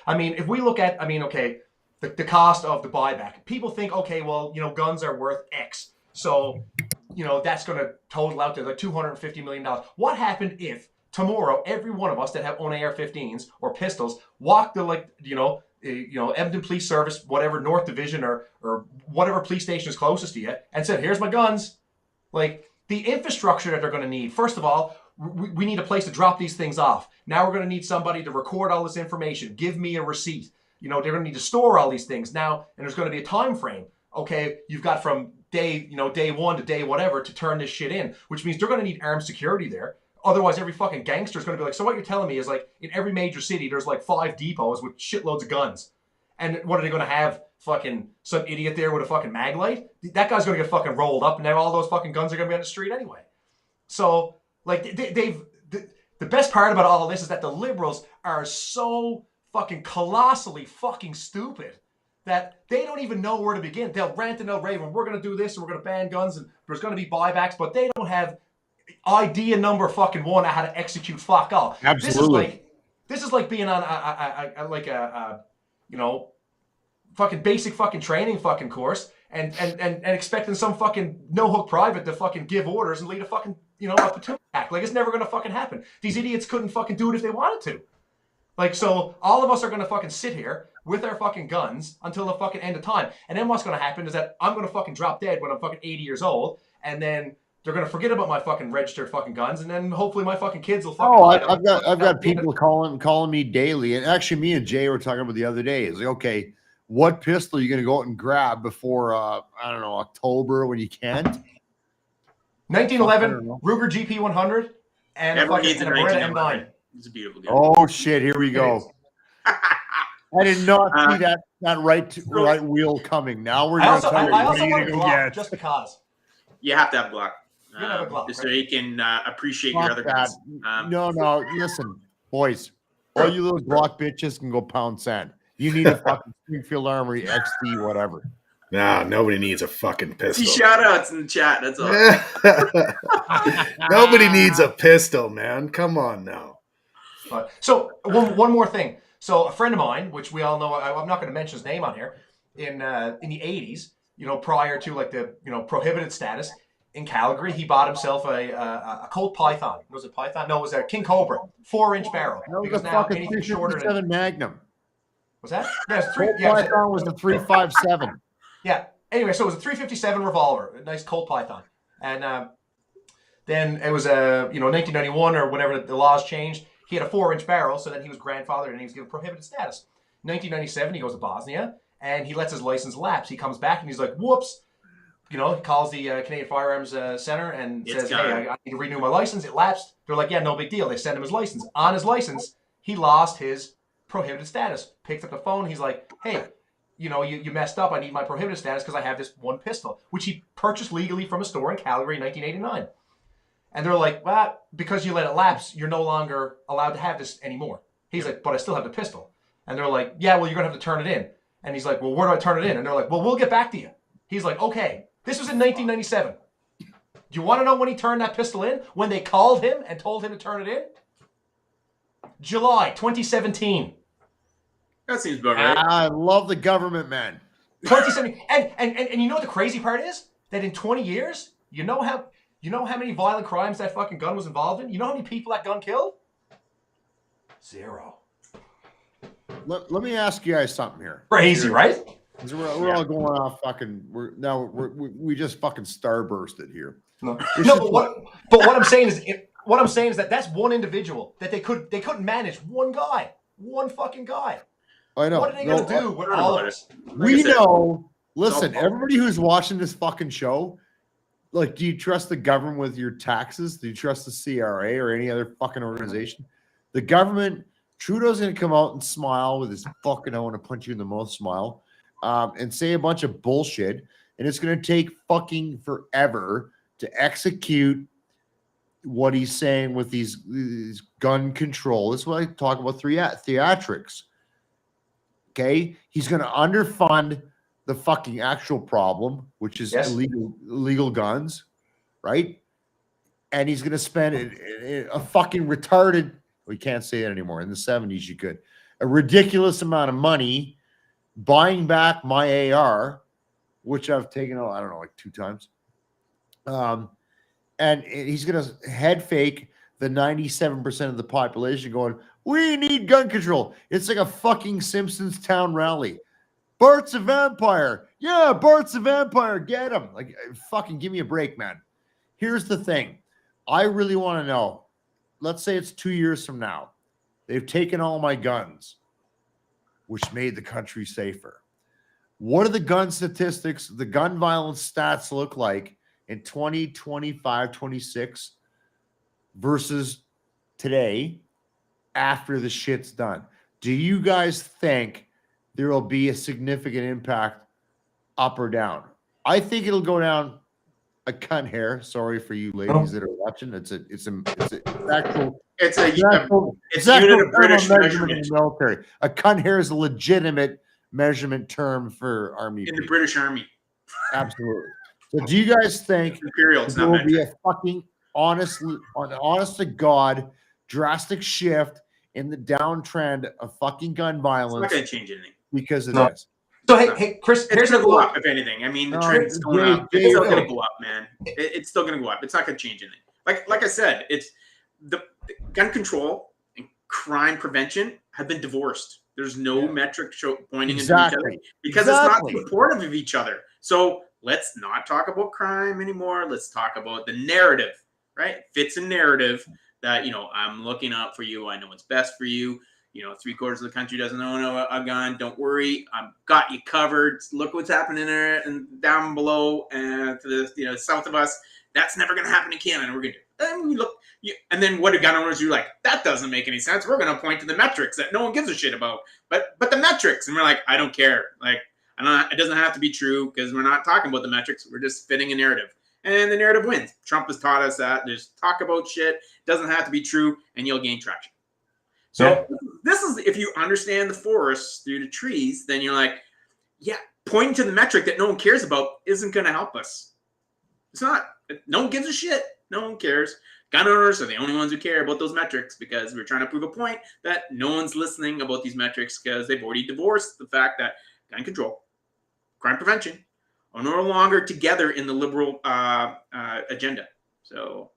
I mean, if we look at, okay. The cost of the buyback. People think, okay, well, guns are worth X. So, that's going to total out to like $250 million. What happened if tomorrow every one of us that own AR-15s or pistols walk the Edmonton Police Service, whatever North Division or whatever police station is closest to you, and said, here's my guns. Like the infrastructure that they're going to need. First of all, we need a place to drop these things off. Now we're going to need somebody to record all this information. Give me a receipt. They're going to need to store all these things now, and there's going to be a time frame. Okay, you've got from day one to day whatever to turn this shit in, which means they're going to need armed security there. Otherwise, every fucking gangster is going to be like, so what you're telling me is like in every major city, there's like 5 depots with shitloads of guns. And what are they going to have? Fucking some idiot there with a fucking mag light? That guy's going to get fucking rolled up, and now all those fucking guns are going to be on the street anyway. So, like, the best part about all of this is that the Liberals are so fucking colossally fucking stupid that they don't even know where to begin. They'll rant and they'll rave, and we're going to do this, and we're going to ban guns, and there's going to be buybacks, but they don't have idea number fucking one on how to execute fuck all. Absolutely. This is like being on a fucking basic fucking training fucking course and expecting some fucking no-hook private to fucking give orders and lead a fucking, a platoon attack. Like, it's never going to fucking happen. These idiots couldn't fucking do it if they wanted to. Like, so all of us are going to fucking sit here with our fucking guns until the fucking end of time. And then what's going to happen is that I'm going to fucking drop dead when I'm fucking 80 years old. And then they're going to forget about my fucking registered fucking guns. And then hopefully my fucking kids will fucking... I've got people calling me daily. And actually me and Jay were talking about the other day. It's like, okay, what pistol are you going to go out and grab before, October when you can't? 1911 Ruger GP100 and a Beretta M9. It's a beautiful gun. Oh shit! Here we go. I did not see that right wheel coming. Now we're going to tell you what are you going to go get. Just because. You have to have Glock. You're gonna have a Glock, so right? he can appreciate Fuck your other that. guns. No, listen, boys. All you little Glock bitches can go pound sand. You need a fucking Springfield Armory XD, whatever. Nah, nobody needs a fucking pistol. Shout outs in the chat. That's all. Nobody needs a pistol, man. Come on now. So one more thing. So a friend of mine, which we all know, I'm not going to mention his name on here, in the 80s, prior to like the prohibited status in Calgary, he bought himself a Colt Python. Was it Python? No, it was a King Cobra, 4-inch barrel. That was Because a now fucking anything shorter 357 than Magnum. was that? Yeah, it's Colt Python was the 357. Yeah. Anyway, so it was a 357 revolver, a nice Colt Python, and then it was 1991 or whenever the laws changed. He had a 4-inch barrel, so then he was grandfathered and he was given prohibited status. 1997, he goes to Bosnia and he lets his license lapse. He comes back and he's like, "Whoops." He calls the Canadian Firearms Center and says, "Hey, I need to renew my license. It lapsed." They're like, "Yeah, no big deal." They send him his license. On his license, he lost his prohibited status. Picks up the phone. He's like, "Hey, you messed up. I need my prohibited status because I have this one pistol," which he purchased legally from a store in Calgary in 1989. And they're like, "Well, because you let it lapse, you're no longer allowed to have this anymore." He's like, "But I still have the pistol." And they're like, "Yeah, well, you're going to have to turn it in." And he's like, "Well, where do I turn it in?" And they're like, "Well, we'll get back to you." He's like, "Okay." This was in 1997. Do you want to know when he turned that pistol in? When they called him and told him to turn it in? July 2017. That seems about right. I love the government, man. 2017. And you know what the crazy part is? That in 20 years, you know how many violent crimes that fucking gun was involved in? You know how many people that gun killed? 0. Let me ask you guys something here. Crazy, right? We're all going off fucking. We just fucking starbursted here. No, but what I'm saying is that that's one individual that they couldn't manage. One guy, one fucking guy. I know. What are they gonna do with all of us? We know. Listen, everybody who's watching this fucking show, like, do you trust the government with your taxes? Do you trust the CRA or any other fucking organization? The government, Trudeau's gonna come out and smile with his fucking "I want to punch you in the mouth" smile. And say a bunch of bullshit, and it's going to take fucking forever to execute what he's saying with these gun control. This is what I talk about theatrics. Okay, he's going to underfund the fucking actual problem, which is illegal guns, right? And he's going to spend a fucking retarded. We can't say that anymore. In the 70s, you could a ridiculous amount of money buying back my AR, which I've taken, I don't know, like 2 times. And he's going to head fake the 97% of the population going, "We need gun control." It's like a fucking Simpsons town rally. Bart's a vampire. Yeah, Bart's a vampire. Get him. Like, fucking give me a break, man. Here's the thing. I really want to know. Let's say it's 2 years from now. They've taken all my guns, which made the country safer. What do the gun statistics, the gun violence stats look like in 2025, 26 versus today after the shit's done? Do you guys think there will be a significant impact up or down? I think it'll go down a cunt hair. Sorry for you ladies that are watching. It's a unit of British measurement in the military. A cunt hair is a legitimate measurement term for army in people. the British Army. Absolutely. So, do you guys think there will be a fucking honest to God drastic shift in the downtrend of fucking gun violence? It's not going to change anything because of this. So hey, Chris, it's going to go up if anything. I mean, the trend's going up. It's still going to go up, man. It's still going to go up. It's not going to change anything. Like I said, it's the gun control and crime prevention have been divorced. There's no metric pointing into each other because it's not supportive of each other. So let's not talk about crime anymore. Let's talk about the narrative, right? Fits a narrative that, I'm looking out for you. I know what's best for you. 3/4 of the country doesn't own a gun. Don't worry, I've got you covered. Look what's happening there and down below and to the south of us. That's never going to happen in Canada. We're going to. And we look, and then what do gun owners do? Like, that doesn't make any sense. We're going to point to the metrics that no one gives a shit about. But the metrics, and we're like, I don't care. Like, it doesn't have to be true because we're not talking about the metrics. We're just fitting a narrative. and the narrative wins. Trump has taught us that there's talk about shit, doesn't have to be true, and you'll gain traction. So this is, if you understand the forest through the trees, then you're like, yeah, pointing to the metric that no one cares about isn't going to help us. It's not. No one gives a shit. No one cares. Gun owners are the only ones who care about those metrics because we're trying to prove a point that no one's listening about these metrics because they've already divorced the fact that gun control, crime prevention are no longer together in the liberal agenda. So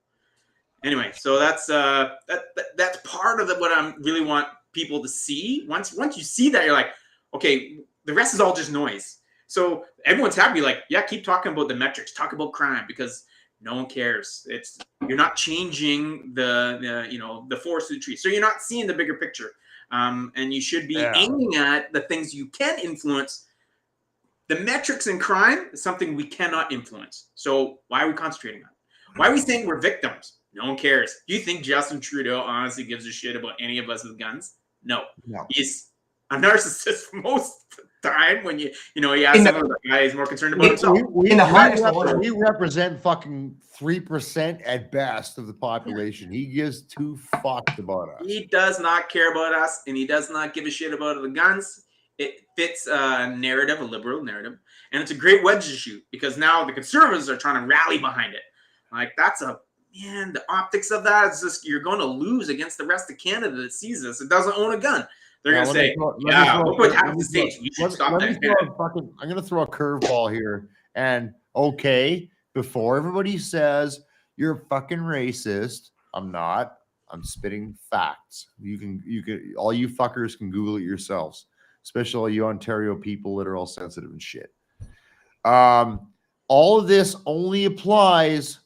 anyway, so that's part of what I really want people to see. Once you see that, you're like, okay, the rest is all just noise. So everyone's happy, like, yeah, keep talking about the metrics, talk about crime, because no one cares. You're not changing the forest of the tree. So you're not seeing the bigger picture. And you should be aiming at the things you can influence. The metrics in crime is something we cannot influence. So why are we concentrating on it? Why are we saying we're victims? No one cares. Do you think Justin Trudeau honestly gives a shit about any of us with guns? No. He's a narcissist most of the time when you ask him, the guy is more concerned about himself. We represent fucking 3% at best of the population. He gives two fucks about us. He does not care about us, and he does not give a shit about the guns. It fits a narrative, a liberal narrative, and it's a great wedge to shoot because now the conservatives are trying to rally behind it. Like, the optics of that is just, you're going to lose against the rest of Canada that sees this. It doesn't own a gun. They're going to say, look what happened to the States. You should stop that. I'm going to throw a curveball here. And before everybody says you're a fucking racist, I'm not. I'm spitting facts. You can, all you fuckers can Google it yourselves, especially all you Ontario people that are all sensitive and shit. All of this only applies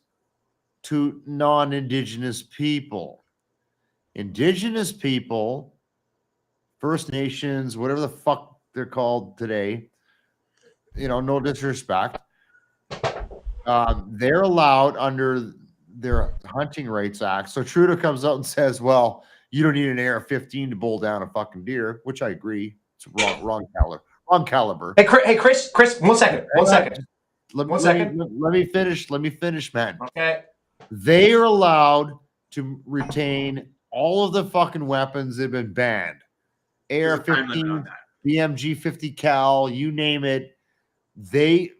to non-Indigenous people. Indigenous people, First Nations, whatever the fuck they're called today, no disrespect, they're allowed under their Hunting Rights Act. So Trudeau comes out and says, well, you don't need an AR-15 to bull down a fucking deer, which I agree. It's wrong caliber. Hey, Chris, 1 second. Let me finish, man. Okay. They are allowed to retain all of the fucking weapons that have been banned. AR-15, BMG 50 cal, you name it. The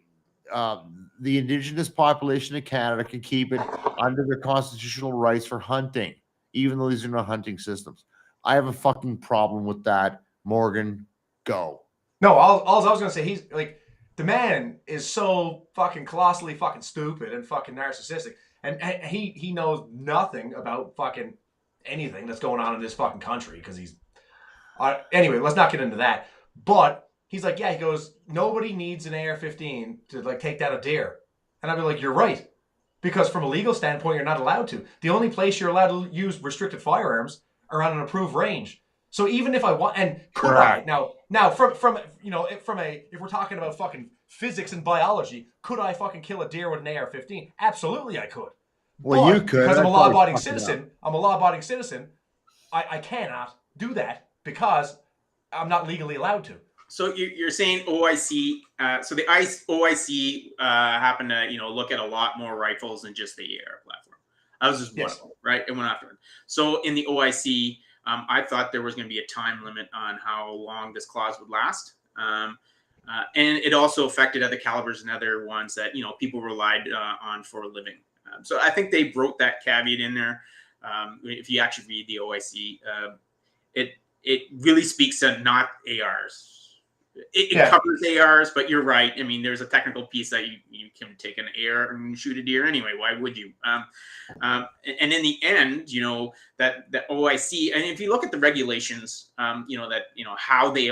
Indigenous population of Canada can keep it under their constitutional rights for hunting, even though these are not hunting systems. I have a fucking problem with that. Morgan, go. No, all I was going to say, he's like, the man is so fucking colossally fucking stupid and fucking narcissistic. And he knows nothing about fucking anything that's going on in this fucking country because he's... anyway, let's not get into that. But he's like, he goes, nobody needs an AR-15 to, like, take down a deer. And I'd be like, you're right. Because from a legal standpoint, you're not allowed to. The only place you're allowed to use restricted firearms are on an approved range. So even if I want... And could I... Now, from if we're talking about fucking physics and biology, could I fucking kill a deer with an AR-15? Absolutely, I could. Well, you could. Because I'm a law-abiding citizen. I cannot do that because I'm not legally allowed to. So you're saying OIC? So the OIC happened to look at a lot more rifles than just the AR platform. I was just one of them, right? It went after it. So in the OIC, I thought there was going to be a time limit on how long this clause would last. And it also affected other calibers and other ones that, people relied on for a living. So I think they wrote that caveat in there. If you actually read the OIC, it really speaks to not ARs. It covers ARs, but you're right. I mean, there's a technical piece that you can take an AR and shoot a deer anyway. Why would you? And in the end, that the OIC, and if you look at the regulations, how they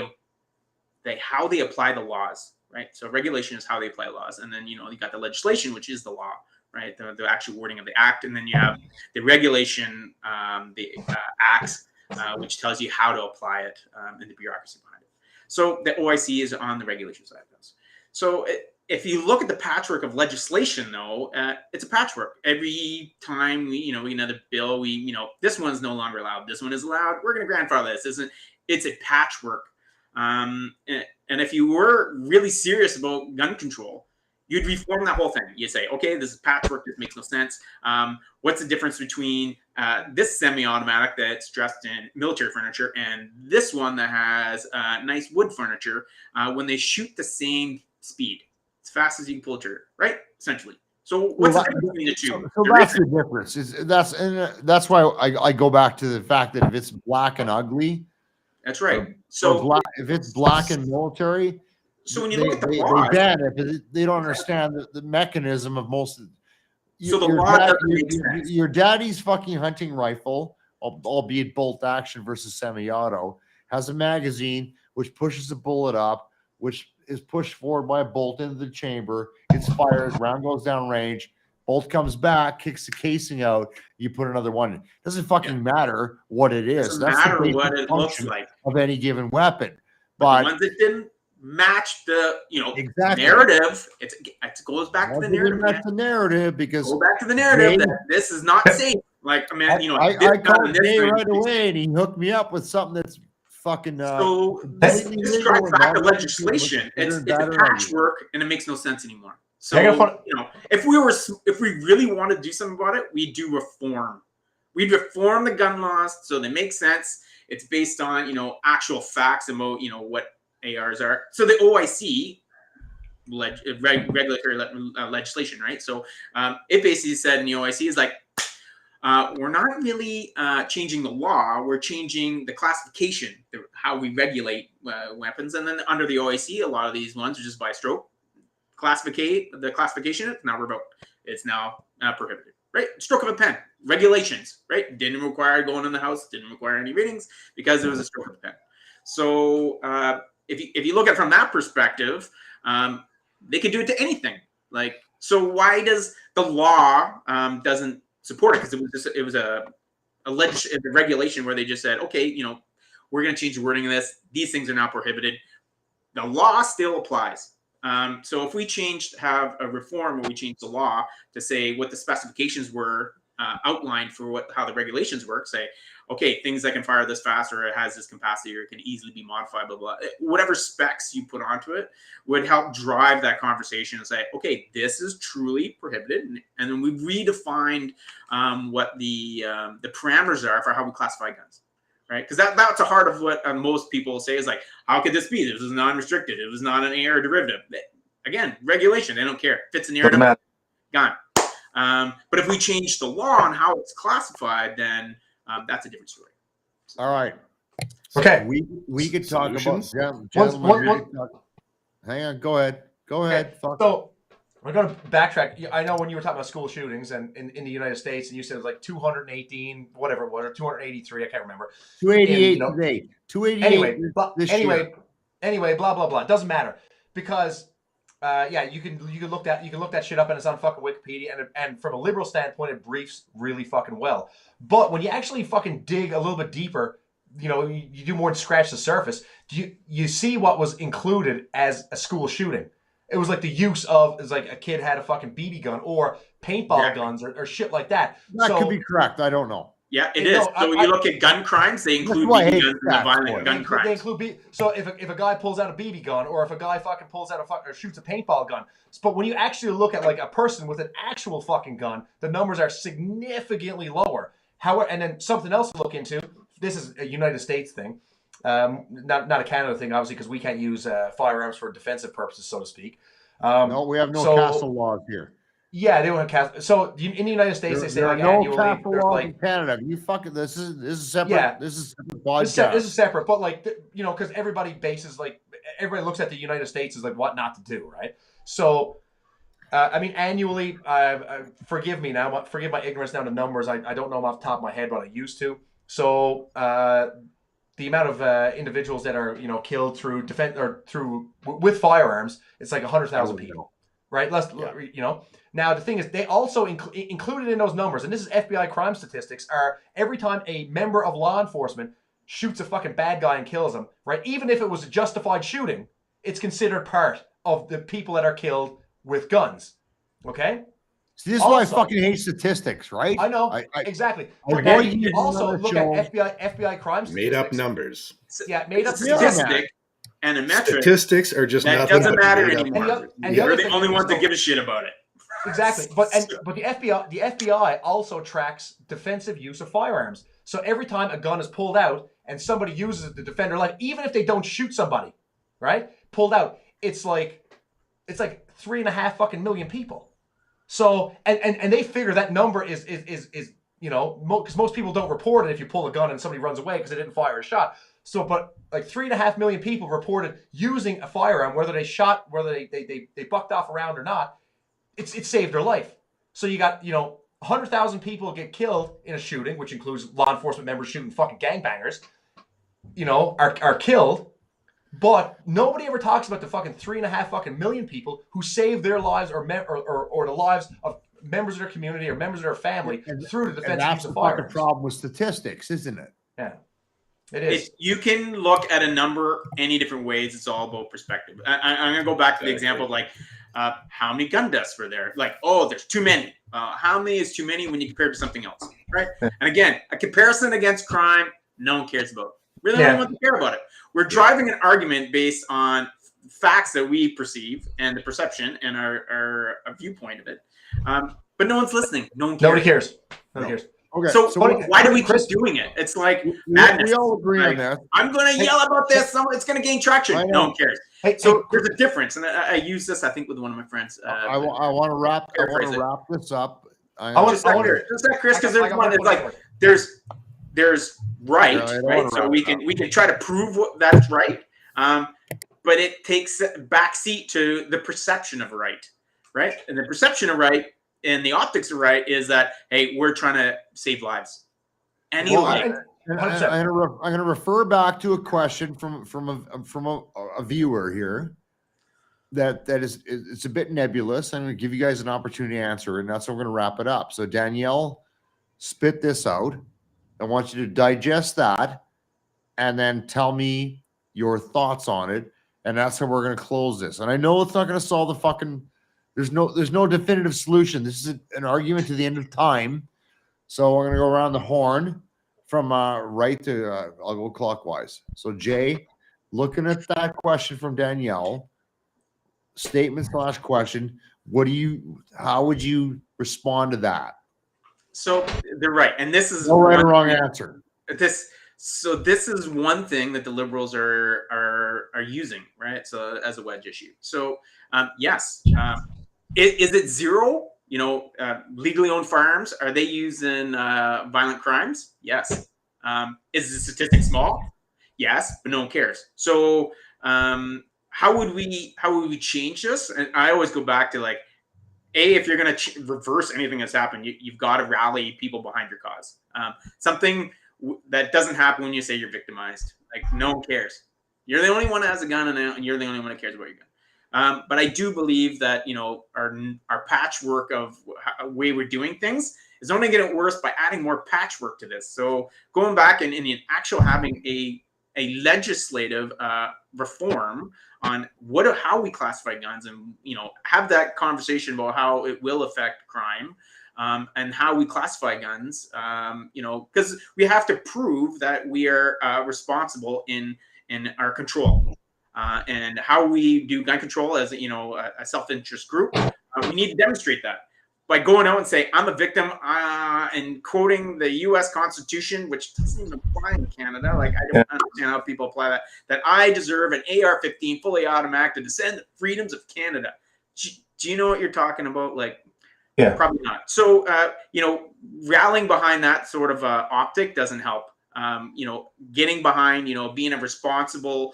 apply the laws, right? So regulation is how they apply laws, and then you got the legislation, which is the law, right? The actual wording of the act, and then you have the regulation, the acts, which tells you how to apply it, and the bureaucracy behind it. So the OIC is on the regulation side of this. So if you look at the patchwork of legislation, though, it's a patchwork. Every time we another bill, this one's no longer allowed. This one is allowed. We're going to grandfather this. It's a patchwork. And if you were really serious about gun control, You'd reform that whole thing. You say, okay, this is patchwork. This makes no sense. What's the difference between this semi-automatic that's dressed in military furniture and this one that has nice wood furniture when they shoot the same speed, as fast as you can pull a trigger, right? Essentially. So what's the difference between the two? So that's the difference. That's why I go back to the fact that if it's black and ugly, that's right. So if it's black and military. So when you look at the law, they ban it, but they don't understand the mechanism of most of so the law doesn't make sense. Your daddy's fucking hunting rifle, albeit bolt action versus semi-auto, has a magazine which pushes the bullet up, which is pushed forward by a bolt into the chamber, gets fired, round goes down range, bolt comes back, kicks the casing out, you put another one in. Doesn't fucking matter what it is. Doesn't matter what it looks like of any given weapon. But the ones that didn't match the narrative, it goes back to the narrative. That's the narrative because go back to the narrative that this is not safe. Like I mean, I called Jay right away and he hooked me up with something that's fucking so this drives back to legislation. It's a patchwork and it makes no sense anymore. So if we really want to do something about it, we do reform. We'd reform the gun laws so they make sense. It's based on actual facts about what ARs are. So the OIC regulatory legislation, right? So it basically said in the OIC is like we're not really changing the law, we're changing the classification, how we regulate weapons. And then under the OIC, a lot of these ones are just by stroke the classification. It's now revoked. It's now prohibited, right? Stroke of a pen regulations, right? Didn't require going in the house, didn't require any readings because it was a stroke of a pen. So if you look at it from that perspective, they could do it to anything. Like, so why does the law doesn't support it? Because it was a regulation where they just said, okay, we're going to change the wording of this. These things are now prohibited. The law still applies. So if we have a reform where we change the law to say what the specifications were outlined for how the regulations work, say, okay, things that can fire this fast, or it has this capacity, or it can easily be modified, blah, blah. Whatever specs you put onto it would help drive that conversation and say, okay, this is truly prohibited. And then we redefined what the parameters are for how we classify guns, right? Because that's a heart of what most people say is like, how could this be? This is non-restricted. It was not an AR derivative. Again, regulation. They don't care. Fits the narrative, gone. But if we change the law on how it's classified, then that's a different story. All right. Okay. We could talk about hang on. Go ahead. Okay. So we're going to backtrack. I know when you were talking about school shootings and in the United States, and you said it was like 218, whatever it was, or 283. I can't remember. 288 today. 288. Anyway, blah blah blah. It doesn't matter because. You can look that shit up and it's on fucking Wikipedia and from a liberal standpoint it briefs really fucking well. But when you actually fucking dig a little bit deeper, you do more than scratch the surface. You see what was included as a school shooting. It was like the use of it's like a kid had a fucking BB gun or paintball guns or shit like that. That could be correct. I don't know. Yeah, it is. So when you look at gun crimes, they include BB guns and violent gun crimes. They include so if a guy pulls out a BB gun or if a guy fucking pulls out or shoots a paintball gun. But when you actually look at like a person with an actual fucking gun, the numbers are significantly lower. However, and then something else to look into. This is a United States thing, not a Canada thing, obviously, because we can't use firearms for defensive purposes, so to speak. No, we have no castle laws here. Yeah, they don't have castle. So in the United States, they say there like are no annually. castle laws like, in Canada. You fucking this is separate. Yeah, this is separate. This is separate, but like because everybody looks at the United States as like what not to do, right? So, I mean, annually, forgive me now, but forgive my ignorance down to numbers. I don't know them off the top of my head, but I used to. So, the amount of individuals that are killed through defense or with firearms, it's like 100,000 people, right? Now, the thing is, they also included in those numbers, and this is FBI crime statistics, are every time a member of law enforcement shoots a fucking bad guy and kills him, right? Even if it was a justified shooting, it's considered part of the people that are killed with guns, okay? See, this is why I fucking hate statistics, right? I know, exactly. Also, look at FBI crime statistics. Made up numbers. Yeah, made up statistic. and a metric, statistics are just that nothing doesn't but matter made up anymore. And the We're other the thing only is, ones that give a shit about it. Exactly, but the FBI also tracks defensive use of firearms. So every time a gun is pulled out and somebody uses it to defend their life, even if they don't shoot somebody, right? Pulled out, it's like 3.5 fucking million people. So and they figure that number is because most people don't report it if you pull a gun and somebody runs away because they didn't fire a shot. So, but like 3.5 million people reported using a firearm, whether they shot, whether they bucked off a round or not. It saved their life. So you got 100,000 people get killed in a shooting, which includes law enforcement members shooting fucking gangbangers. Are killed, but nobody ever talks about the fucking 3.5 fucking million people who saved their lives or the lives of members of their community or members of their family through the defensive use of firearms. That's the problem with statistics, isn't it? Yeah, it is. You can look at a number any different ways. It's all about perspective. I'm going to go back to the example of like how many gun deaths were there? Like, oh, there's too many. How many is too many when you compare it to something else, right? And again, a comparison against crime, no one cares about. Really, no one wants to care about it. We're driving an argument based on facts that we perceive and the perception and our viewpoint of it. But no one's listening. Nobody cares. Nobody cares. Okay. So why do we keep doing it? It's like madness. We all agree on that. I'm going to yell about this. It's going to gain traction. No one cares. So there's a difference, and I use this, I think, with one of my friends. I want to wrap this up. Just that, Chris, because there's one. It's like there's right, right. So we can try to prove that's right, but it takes a backseat to the perception of right, and the perception of right and the optics of right is that hey, we're trying to save lives. I'm going to refer back to a question from a viewer here. That is it's a bit nebulous. I'm going to give you guys an opportunity to answer, and that's how we're going to wrap it up. So Danielle, spit this out. I want you to digest that, and then tell me your thoughts on it, and that's how we're going to close this. And I know it's not going to solve the fucking. There's no definitive solution. This is an argument to the end of time. So we're going to go around the horn from right to I'll go clockwise. So Jay, looking at that question from Danielle, statement/question, how would you respond to that? So they're right, and this is no right or wrong answer. This is one thing that the Liberals are using, right? So as a wedge issue. So yes, is it zero? Legally owned firearms, are they using violent crimes? Yes. Is the statistic small? Yes, but no one cares. So how would we change this? And I always go back to like, if you're going to reverse anything that's happened, you've got to rally people behind your cause. Something that doesn't happen when you say you're victimized. Like no one cares. You're the only one that has a gun, and you're the only one that cares about your gun. But I do believe that our patchwork of way we're doing things is only going to get worse by adding more patchwork to this. So going back and in actual having a legislative reform on how we classify guns, and have that conversation about how it will affect crime, and how we classify guns. Because we have to prove that we are responsible in our control. And how we do gun control as a self-interest group, we need to demonstrate that by going out and say I'm a victim, and quoting the U.S. Constitution, which doesn't even apply in Canada. Like I don't understand how people apply that I deserve an AR-15 fully automatic to defend the freedoms of Canada. Do you know what you're talking about? Like, yeah, probably not. So rallying behind that sort of optic doesn't help. Getting behind being a responsible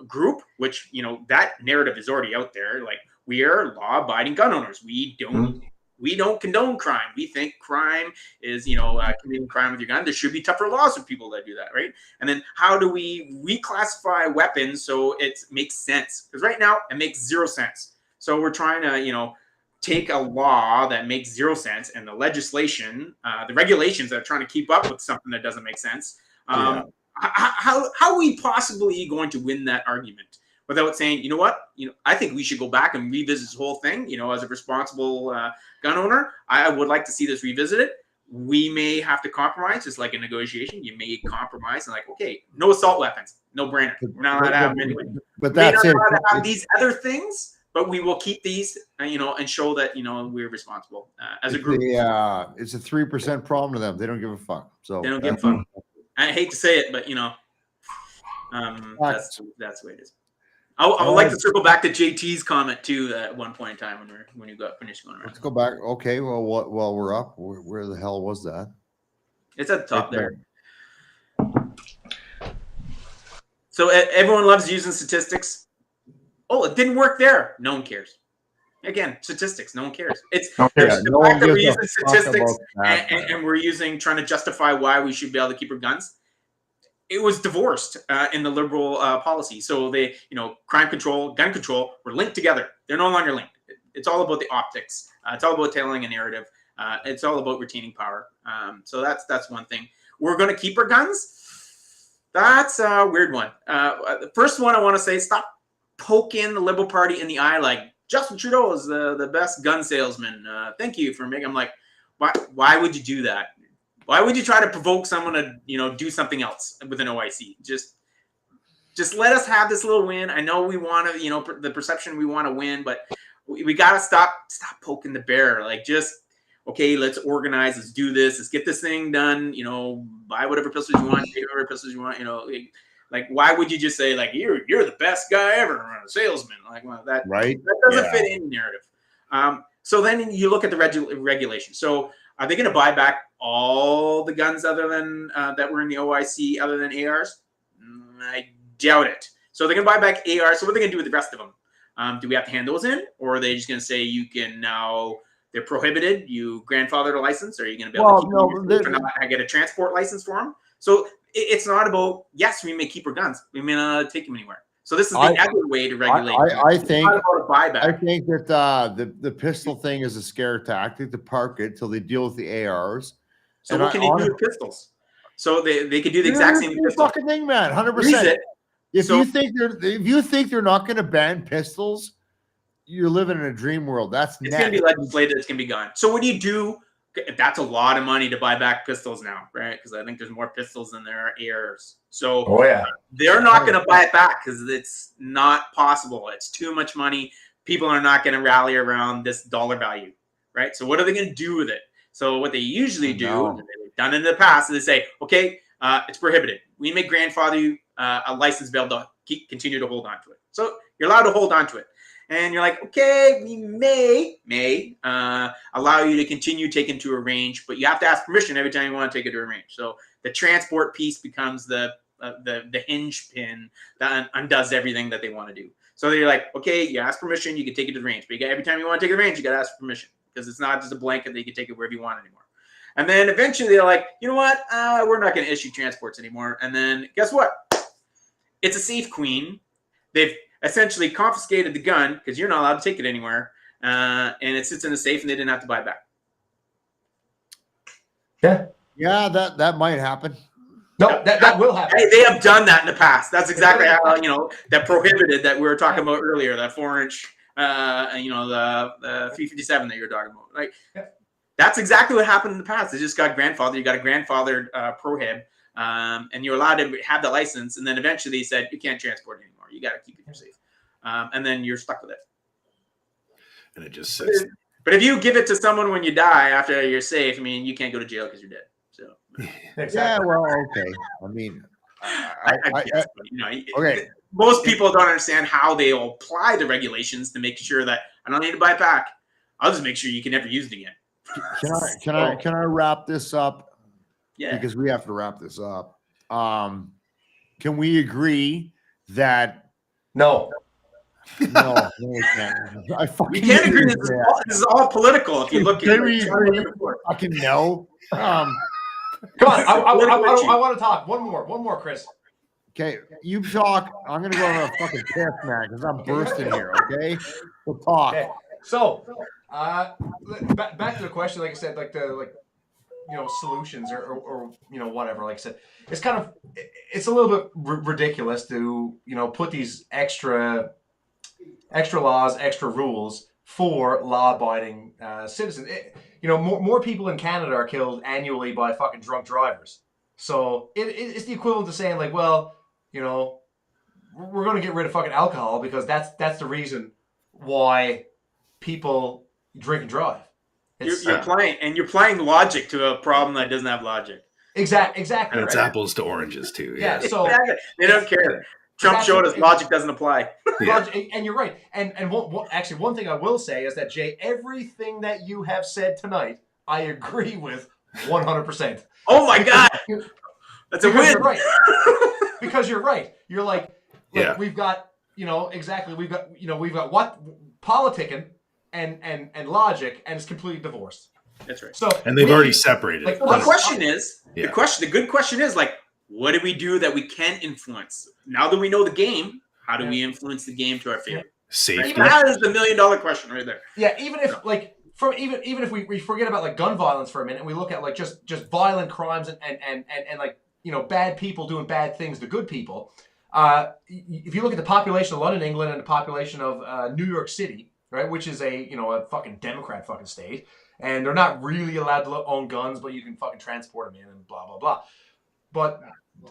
group, which that narrative is already out there. Like we are law-abiding gun owners. We don't condone crime. We think crime is committing crime with your gun. There should be tougher laws for people that do that, right? And then how do we reclassify weapons so it makes sense? Because right now it makes 0 sense. So we're trying to take a law that makes 0 sense, and the legislation, the regulations that are trying to keep up with something that doesn't make sense. How are we possibly going to win that argument without saying, you know what, I think we should go back and revisit this whole thing. As a responsible gun owner, I would like to see this revisited. we may have to compromise, just like a negotiation. You may compromise and like, okay, no assault weapons, no brainer. We're not allowed to have them anyway. But We're that's not it. allowed to have these other things, but we will keep these, and show that we're responsible as a group. Yeah, it's a 3% problem to them. They don't give a fuck. So They don't give a fuck. I hate to say it, but that's the way it is. I would like to circle back to JT's comment too at one point in time when you got finished going around. Let's go back. Okay, well, we're up. Where the hell was that? It's at the top right there. So everyone loves using statistics. Oh, it didn't work there. No one cares. Again, statistics. No one cares. It's the fact that we're using statistics and we're trying to justify why we should be able to keep our guns. It was divorced in the liberal policy. So they, crime control, gun control were linked together. They're no longer linked. It's all about the optics. It's all about telling a narrative. It's all about retaining power. So that's one thing. We're going to keep our guns. That's a weird one. The first one I want to say, stop poking the Liberal Party in the eye like Justin Trudeau is the best gun salesman. Thank you for making. I'm like, why would you do that? Why would you try to provoke someone to, do something else with an OIC? Just let us have this little win. I know we want to, the perception we want to win, but we got to stop poking the bear. Like, okay, let's organize. Let's do this. Let's get this thing done. Buy whatever pistols you want, take whatever pistols you want. Like, why would you just say like you're the best guy ever, a salesman? Like, well, that doesn't fit in the narrative. So then you look at the regulation. So are they going to buy back all the guns other than that were in the OIC, other than ARs? I doubt it. So they're going to buy back ARs. So what are they going to do with the rest of them? Do we have to hand those in, or are they just going to say you can now? They're prohibited. You grandfather a license, or are you going to be able to keep I get a transport license for them? So it's not about, yes, we may keep our guns. We may not take them anywhere. So this is the other way to regulate. I think that the pistol thing is a scare tactic to park it till they deal with the ARs. So what can they do with pistols? So they could do the exact same fucking thing, man. 100%. If you think they're not going to ban pistols, you're living in a dream world. It's going to be legislated. It's going to be gone. So what do you do? That's a lot of money to buy back pistols now, right? Because I think there's more pistols than there are ARs. So they're not going to buy it back because it's not possible. It's too much money. People are not going to rally around this dollar value, right? So what are they going to do with it? So what they usually do, and they've done in the past, is they say, okay, it's prohibited. We may grandfather you a license bill to continue to hold on to it. So you're allowed to hold on to it. And you're like, okay, we may allow you to continue taking to a range, but you have to ask permission every time you want to take it to a range. So the transport piece becomes the hinge pin that undoes everything that they want to do. So they're like, okay, you ask permission, you can take it to the range, but every time you want to take it to the range, you got to ask permission because it's not just a blanket that you can take it wherever you want anymore. And then eventually they're like, you know what? We're not going to issue transports anymore. And then guess what? It's a safe queen. They've essentially confiscated the gun because you're not allowed to take it anywhere, and it sits in a safe, and they didn't have to buy it back. Yeah, that might happen. No, that will happen. They have done that in the past. That's exactly how that prohibited that we were talking about earlier. That 4-inch, the 357 that you were talking about. Like that's exactly what happened in the past. It just got grandfathered. You got a grandfathered prohib, and you're allowed to have the license, and then eventually they said you can't transport it anymore. You got to keep it safe. And then you're stuck with it. And it just says. But if you give it to someone when you die after you're safe, I mean, you can't go to jail because you're dead. So. Exactly. Yeah, well, okay. I mean, okay. Most people don't understand how they apply the regulations to make sure that I don't need to buy it back. I'll just make sure you can never use it again. Can I wrap this up? Yeah. Because we have to wrap this up. Can we agree that? No, we can't. We can't agree. This is all political. If you look at it, fucking no. Come on, I want to talk. One more, Chris. Okay, you talk. I'm gonna go on a fucking piss, man, because I'm bursting here. Okay, we'll talk. Okay. So, back to the question. Like I said, solutions or whatever. Like I said, it's a little bit ridiculous to put these extra laws, extra rules for law-abiding citizens. more people in Canada are killed annually by fucking drunk drivers. So it's the equivalent to saying like, well, we're going to get rid of fucking alcohol because that's the reason why people drink and drive. You're playing logic to a problem that doesn't have logic. Exactly. And it's right? apples to oranges too. Yeah. So they don't care. Trump showed us logic doesn't apply. Logic, and you're right. And actually, one thing I will say is that Jay, everything that you have said tonight, I agree with 100%. Oh my God, that's a win. You're right. Because you're right. You're like we've got exactly we've got what politicking and logic, and it's completely divorced. That's right. So and they've already separated. Like, the question is, the good question is like, what do we do that we can influence? Now that we know the game, how do we influence the game to our favor? Safety. Even that is the $1 million question right there. Yeah, even if even if we forget about like gun violence for a minute and we look at like just violent crimes and like bad people doing bad things to good people. If you look at the population of London, England, and the population of New York City, right, which is a fucking Democrat fucking state, and they're not really allowed to own guns, but you can fucking transport them in and blah blah blah. But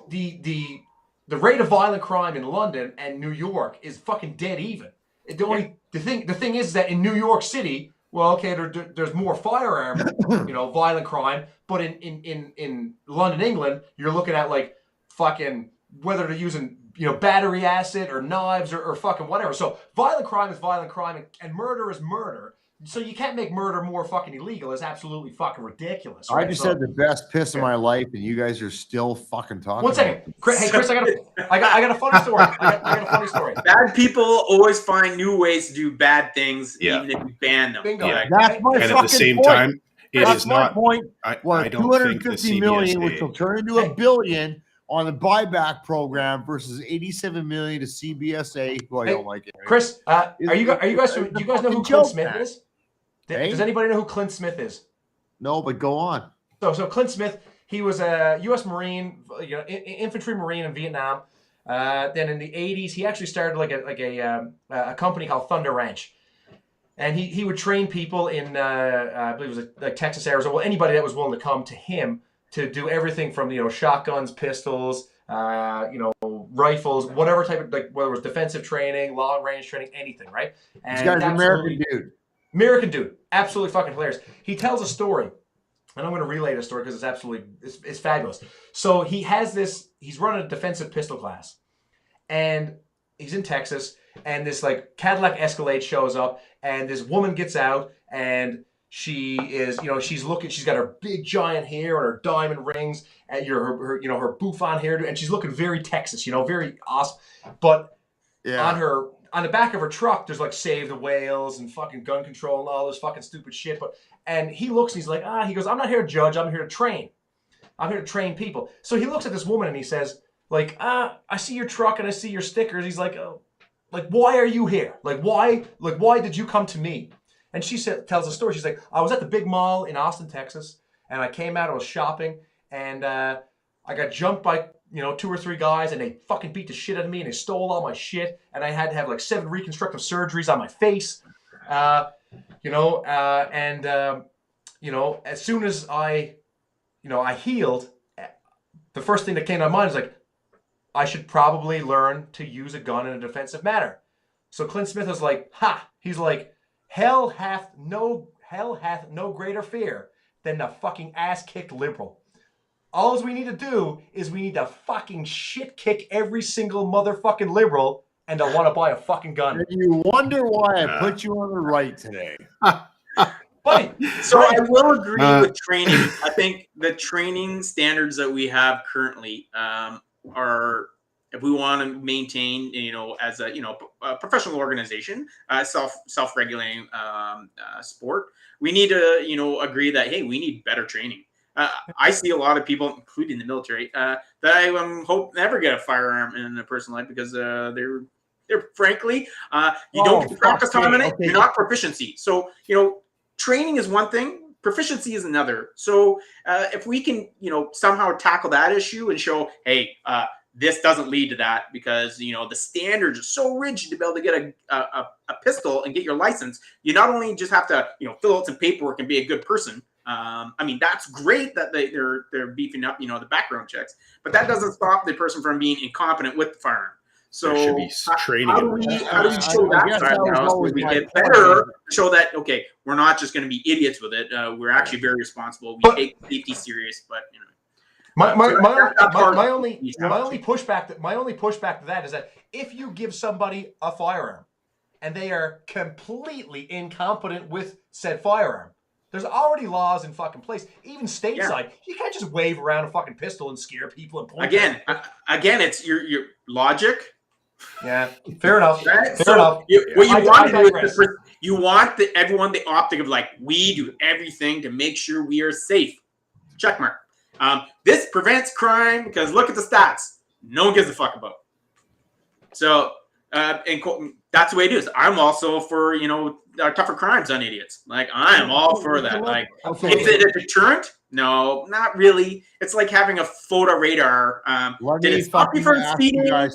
the rate of violent crime in London and New York is fucking dead even. The thing is that in New York City, well, okay, there's more firearm, violent crime, but in London, England, you're looking at like fucking whether they're using battery acid or knives or fucking whatever. So violent crime is violent crime and murder is murder. So you can't make murder more fucking illegal. It's absolutely fucking ridiculous. Right? I just had the best piss of my life, and you guys are still fucking talking. 1 second, hey Chris, I got a funny story. I got a funny story. Bad people always find new ways to do bad things, even if you ban them. Bingo. Yeah. That's my And fucking at the same point. time, it That's is my not. point. I Was don't think the 250 million, which will CBSA. turn into $1 billion on the buyback program versus 87 million to CBSA, who I don't like it. Chris, do you guys know who Clint Smith is? Hey? Does anybody know who Clint Smith is? No, but go on. So Clint Smith, he was a U.S. Marine, infantry Marine in Vietnam. Then in the 80s, he actually started a company called Thunder Ranch, and he would train people in I believe it was like Texas, Arizona, well, anybody that was willing to come to him to do everything from shotguns, pistols, rifles, whatever type of whether it was defensive training, long range training, anything, right? And This guy's an American dude. American dude, absolutely fucking hilarious. He tells a story, and I'm going to relay the story because it's fabulous. So he's running a defensive pistol class, and he's in Texas, and this like Cadillac Escalade shows up, and this woman gets out, and she is, she's got her big giant hair and her diamond rings, and her bouffant hairdo, and she's looking very Texas, very awesome, but on the back of her truck, there's like Save the Whales and fucking gun control and all this fucking stupid shit. And he looks and he's like, he goes, I'm not here to judge. I'm here to train. I'm here to train people. So he looks at this woman and he says, like, I see your truck and I see your stickers. He's like, why are you here? Why did you come to me? And she tells a story. She's like, I was at the big mall in Austin, Texas, and I came out, I was shopping, and I got jumped by 2 or 3 guys, and they fucking beat the shit out of me, and they stole all my shit, and I had to have like 7 reconstructive surgeries on my face, as soon as I healed, the first thing that came to my mind is like, I should probably learn to use a gun in a defensive manner. So Clint Smith is like, he's like, hell hath no greater fear than the fucking ass-kicked liberal. All we need to do is we need to fucking shit kick every single motherfucking liberal and they'll want to buy a fucking gun. And you wonder why I put you on the right today. Buddy. So I will agree with training. I think the training standards that we have currently are, if we want to maintain, as a professional organization, self-regulating sport, we need to agree that, hey, we need better training. I see a lot of people, including the military, that I hope never get a firearm in their personal life because they're frankly, you don't get practice time in it. You're not proficiency. So training is one thing, proficiency is another. So if we can somehow tackle that issue and show, hey, this doesn't lead to that because, you know, the standards are so rigid to be able to get a pistol and get your license. You not only just have to, you know, fill out some paperwork and be a good person. I mean, that's great that they're beefing up, you know, the background checks, but that doesn't stop the person from being incompetent with the firearm. So there should be training. how do we show that side of the house? We get better to show that, okay, we're not just going to be idiots with it. We're actually very responsible. We take safety serious, but, you know. My only pushback to that is that if you give somebody a firearm and they are completely incompetent with said firearm, there's already laws in fucking place, even stateside. You can't just wave around a fucking pistol and scare people and point. Again, it's your logic. Yeah, fair enough. Right? Fair enough. What you want to do is you want everyone the optic of like, we do everything to make sure we are safe. Check mark. This prevents crime because look at the stats. No one gives a fuck about. So, and that's the way it is. I'm also for, you know, tougher crimes on idiots. Like, I'm all for that. Like, is it a deterrent? No, not really. It's like having a photo radar. Did it stop you from speeding? No.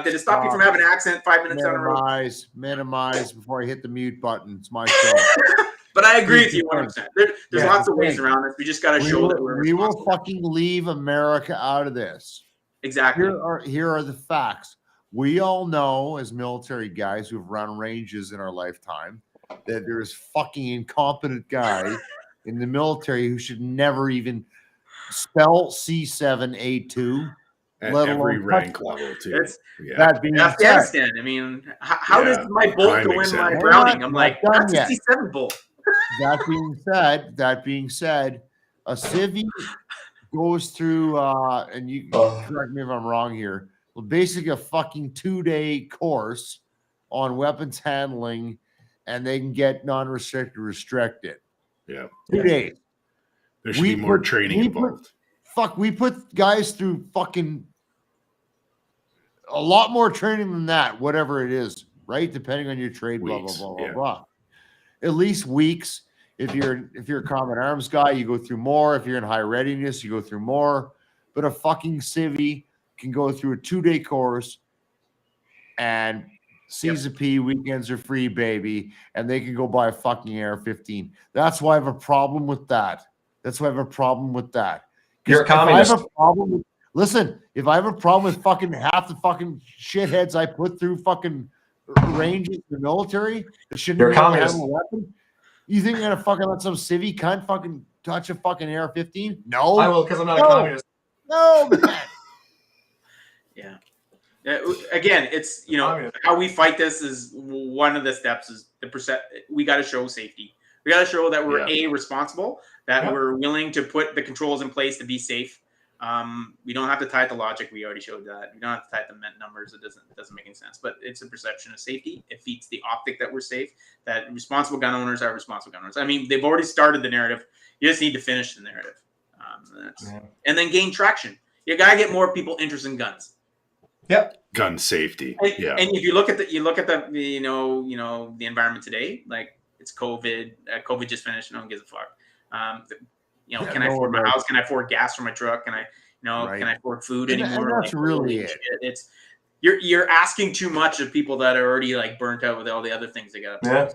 Did it stop you from having an accident 5 minutes down the road? Minimize before I hit the mute button. It's my show. But I agree with you 100%. There's lots of ways around this. We just got to show that we're responsible. We will fucking leave America out of this. Exactly. Here are the facts. We all know, as military guys who've run ranges in our lifetime, that there's fucking incompetent guy in the military who should never even spell C7A2. At every rank level, too. That being Afghanistan. I mean, how does my bolt go in my Browning? I'm like, that's a C7 bolt. That being said, a civvy goes through, and you correct me if I'm wrong here, well, basically a fucking 2-day course on weapons handling, and they can get non-restricted, restricted. Yeah. 2 days. There should be more training involved. We put guys through fucking a lot more training than that, whatever it is, right? Depending on your trade, weeks, blah, blah, blah, blah. At least weeks. If you're a common arms guy, you go through more. If you're in high readiness, you go through more. But a fucking civvy can go through a 2-day course and C's a P, weekends are free, baby, and they can go buy a fucking AR-15. That's why I have a problem with that. You're a communist. If I have a problem with fucking half the fucking shitheads I put through fucking ranges in the military that shouldn't be able to handle a weapon, you think you're gonna fucking let some civvy cunt fucking touch a fucking AR-15? No, I will, because I'm not a communist. No, man. Yeah. Again, it's, you know, how we fight this is one of the steps is we got to show safety. We got to show that we're responsible, that we're willing to put the controls in place to be safe. We don't have to tie it to logic. We already showed that. We don't have to tie it to numbers. It doesn't make any sense. But it's a perception of safety. It feeds the optic that we're safe. That responsible gun owners are responsible gun owners. I mean, they've already started the narrative. You just need to finish the narrative, and then gain traction. You gotta get more people interested in guns. Yep. Gun safety. And if you look at the you know the environment today, like it's COVID. COVID just finished. No one gives a fuck. You know, can I afford my house? Can I afford gas for my truck? Can I, can I afford food anymore? And that's really it. It's you're asking too much of people that are already like burnt out with all the other things they got. Yeah.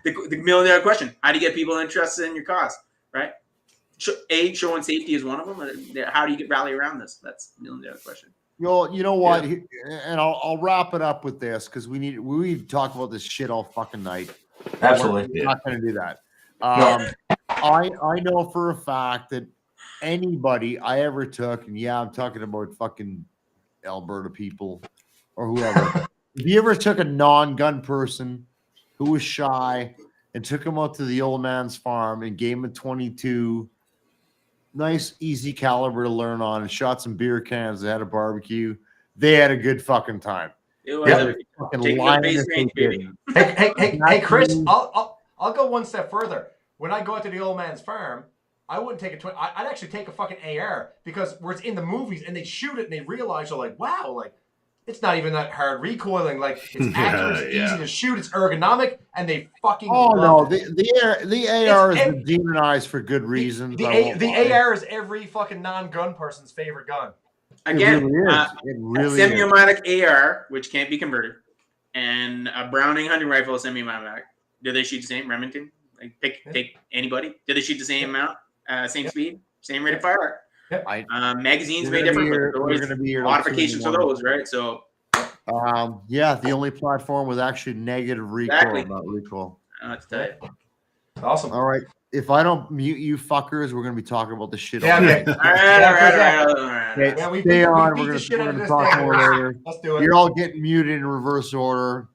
The million-dollar question: how do you get people interested in your cause? Right? Showing safety is one of them. How do you rally around this? That's the million-dollar question. You know what? Yeah. And I'll wrap it up with this because we talk about this shit all fucking night. Absolutely. We're not going to do that. I know for a fact that anybody I ever took, and I'm talking about fucking Alberta people or whoever. If you ever took a non-gun person who was shy and took him out to the old man's farm and gave him a 22, nice, easy caliber to learn on, and shot some beer cans, they had a barbecue, they had a good fucking time. It was Hey, Chris, I'll go one step further. When I go out to the old man's farm, I wouldn't take a I'd actually take a fucking AR because where it's in the movies and they shoot it and they realize they're like, wow, like it's not even that hard recoiling. Like it's accurate, it's easy to shoot, it's ergonomic, and they fucking. Oh no, the AR is demonized for good reasons. The AR is every fucking non-gun person's favorite gun. Again, It really is. semi-automatic AR, which can't be converted, and a Browning hunting rifle semi-automatic. Do they shoot the same? Remington? Like take anybody? Do they shoot the same amount, same speed, same rate of fire? Magazines may different, but there's always modifications for those, right? So, yeah, the only platform with actually negative recoil, not recoil. That's tight. Awesome. All right. If I don't mute you fuckers, we're gonna be talking about the shit. Yeah, all night. All right. Okay, Yeah, we stay on. beat We're the shit out of gonna this talk thing. more later. Let's do it. You're all getting muted in reverse order.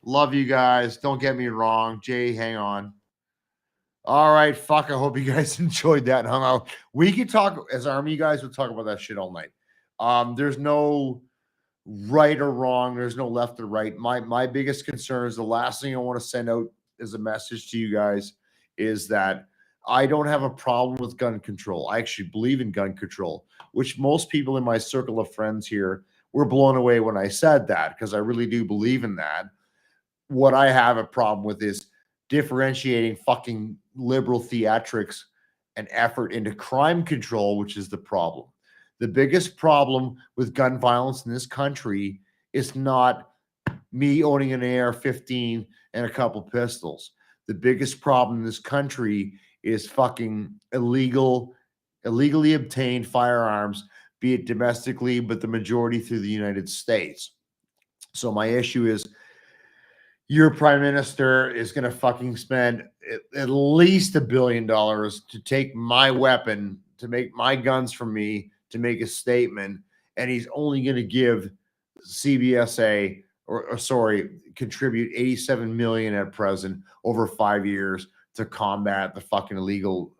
Love you guys. Don't get me wrong. Jay, hang on. All right, fuck. I hope you guys enjoyed that and hung out. We could talk as Army guys. We'll talk about that shit all night. There's no right or wrong. There's no left or right. My biggest concern is the last thing I want to send out as a message to you guys is that I don't have a problem with gun control. I actually believe in gun control, which most people in my circle of friends here were blown away when I said that, because I really do believe in that. What I have a problem with is differentiating fucking liberal theatrics and effort into crime control, which is the problem. The biggest problem with gun violence in this country is not me owning an AR-15 and a couple pistols. The biggest problem in this country is fucking illegally obtained firearms, be it domestically, but the majority through the United States. So my issue is your prime minister is going to fucking spend at least $1 billion to take my weapon, to make my guns from me, to make a statement, and he's only going to give CBSA contribute $87 million at present over 5 years to combat the fucking illegal,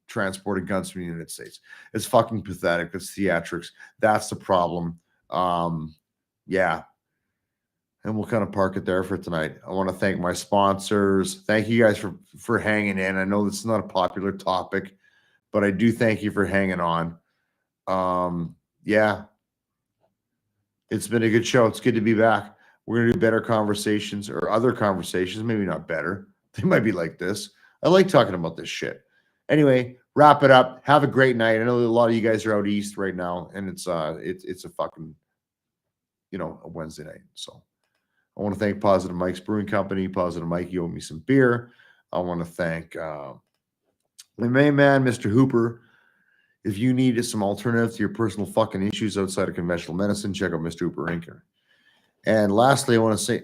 transported guns from the United States. It's fucking pathetic. It's theatrics. That's the problem. Yeah. And we'll kind of park it there for tonight. I want to thank my sponsors. Thank you guys for hanging in. I know this is not a popular topic, but I do thank you for hanging on. Yeah. It's been a good show. It's good to be back. We're going to do better conversations or other conversations. Maybe not better. They might be like this. I like talking about this shit. Anyway, wrap it up. Have a great night. I know a lot of you guys are out east right now, and it's a fucking, a Wednesday night. So I want to thank Positive Mike's Brewing Company. Positive Mike, you owe me some beer. I want to thank my main man, Mr. Hooper. If you needed some alternative to your personal fucking issues outside of conventional medicine, check out Mr. Hooper Inker. And lastly, I want to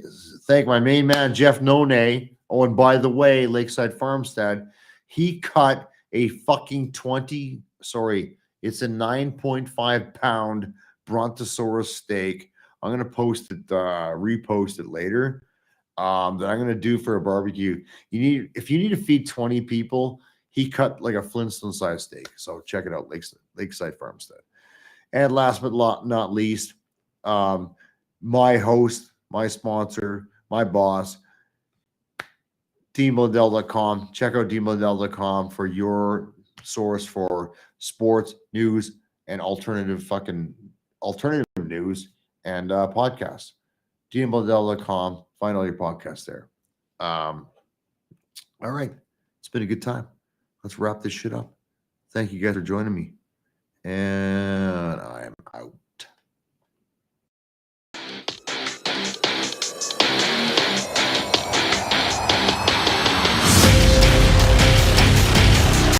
thank my main man, Jeff None. Oh, and by the way, Lakeside Farmstead, he cut a fucking it's a 9.5 pound Brontosaurus steak. I'm going to repost it later. That I'm going to do for a barbecue. If you need to feed 20 people, he cut like a Flintstone-sized steak. So check it out, Lakeside Farmstead. And last but not least, my host, my sponsor, my boss, DeanBlundell.com. Check out DeanBlundell.com for your source for sports, news, and alternative news and podcasts. DeanBlundell.com. Find all your podcasts there. All right. It's been a good time. Let's wrap this shit up. Thank you guys for joining me. And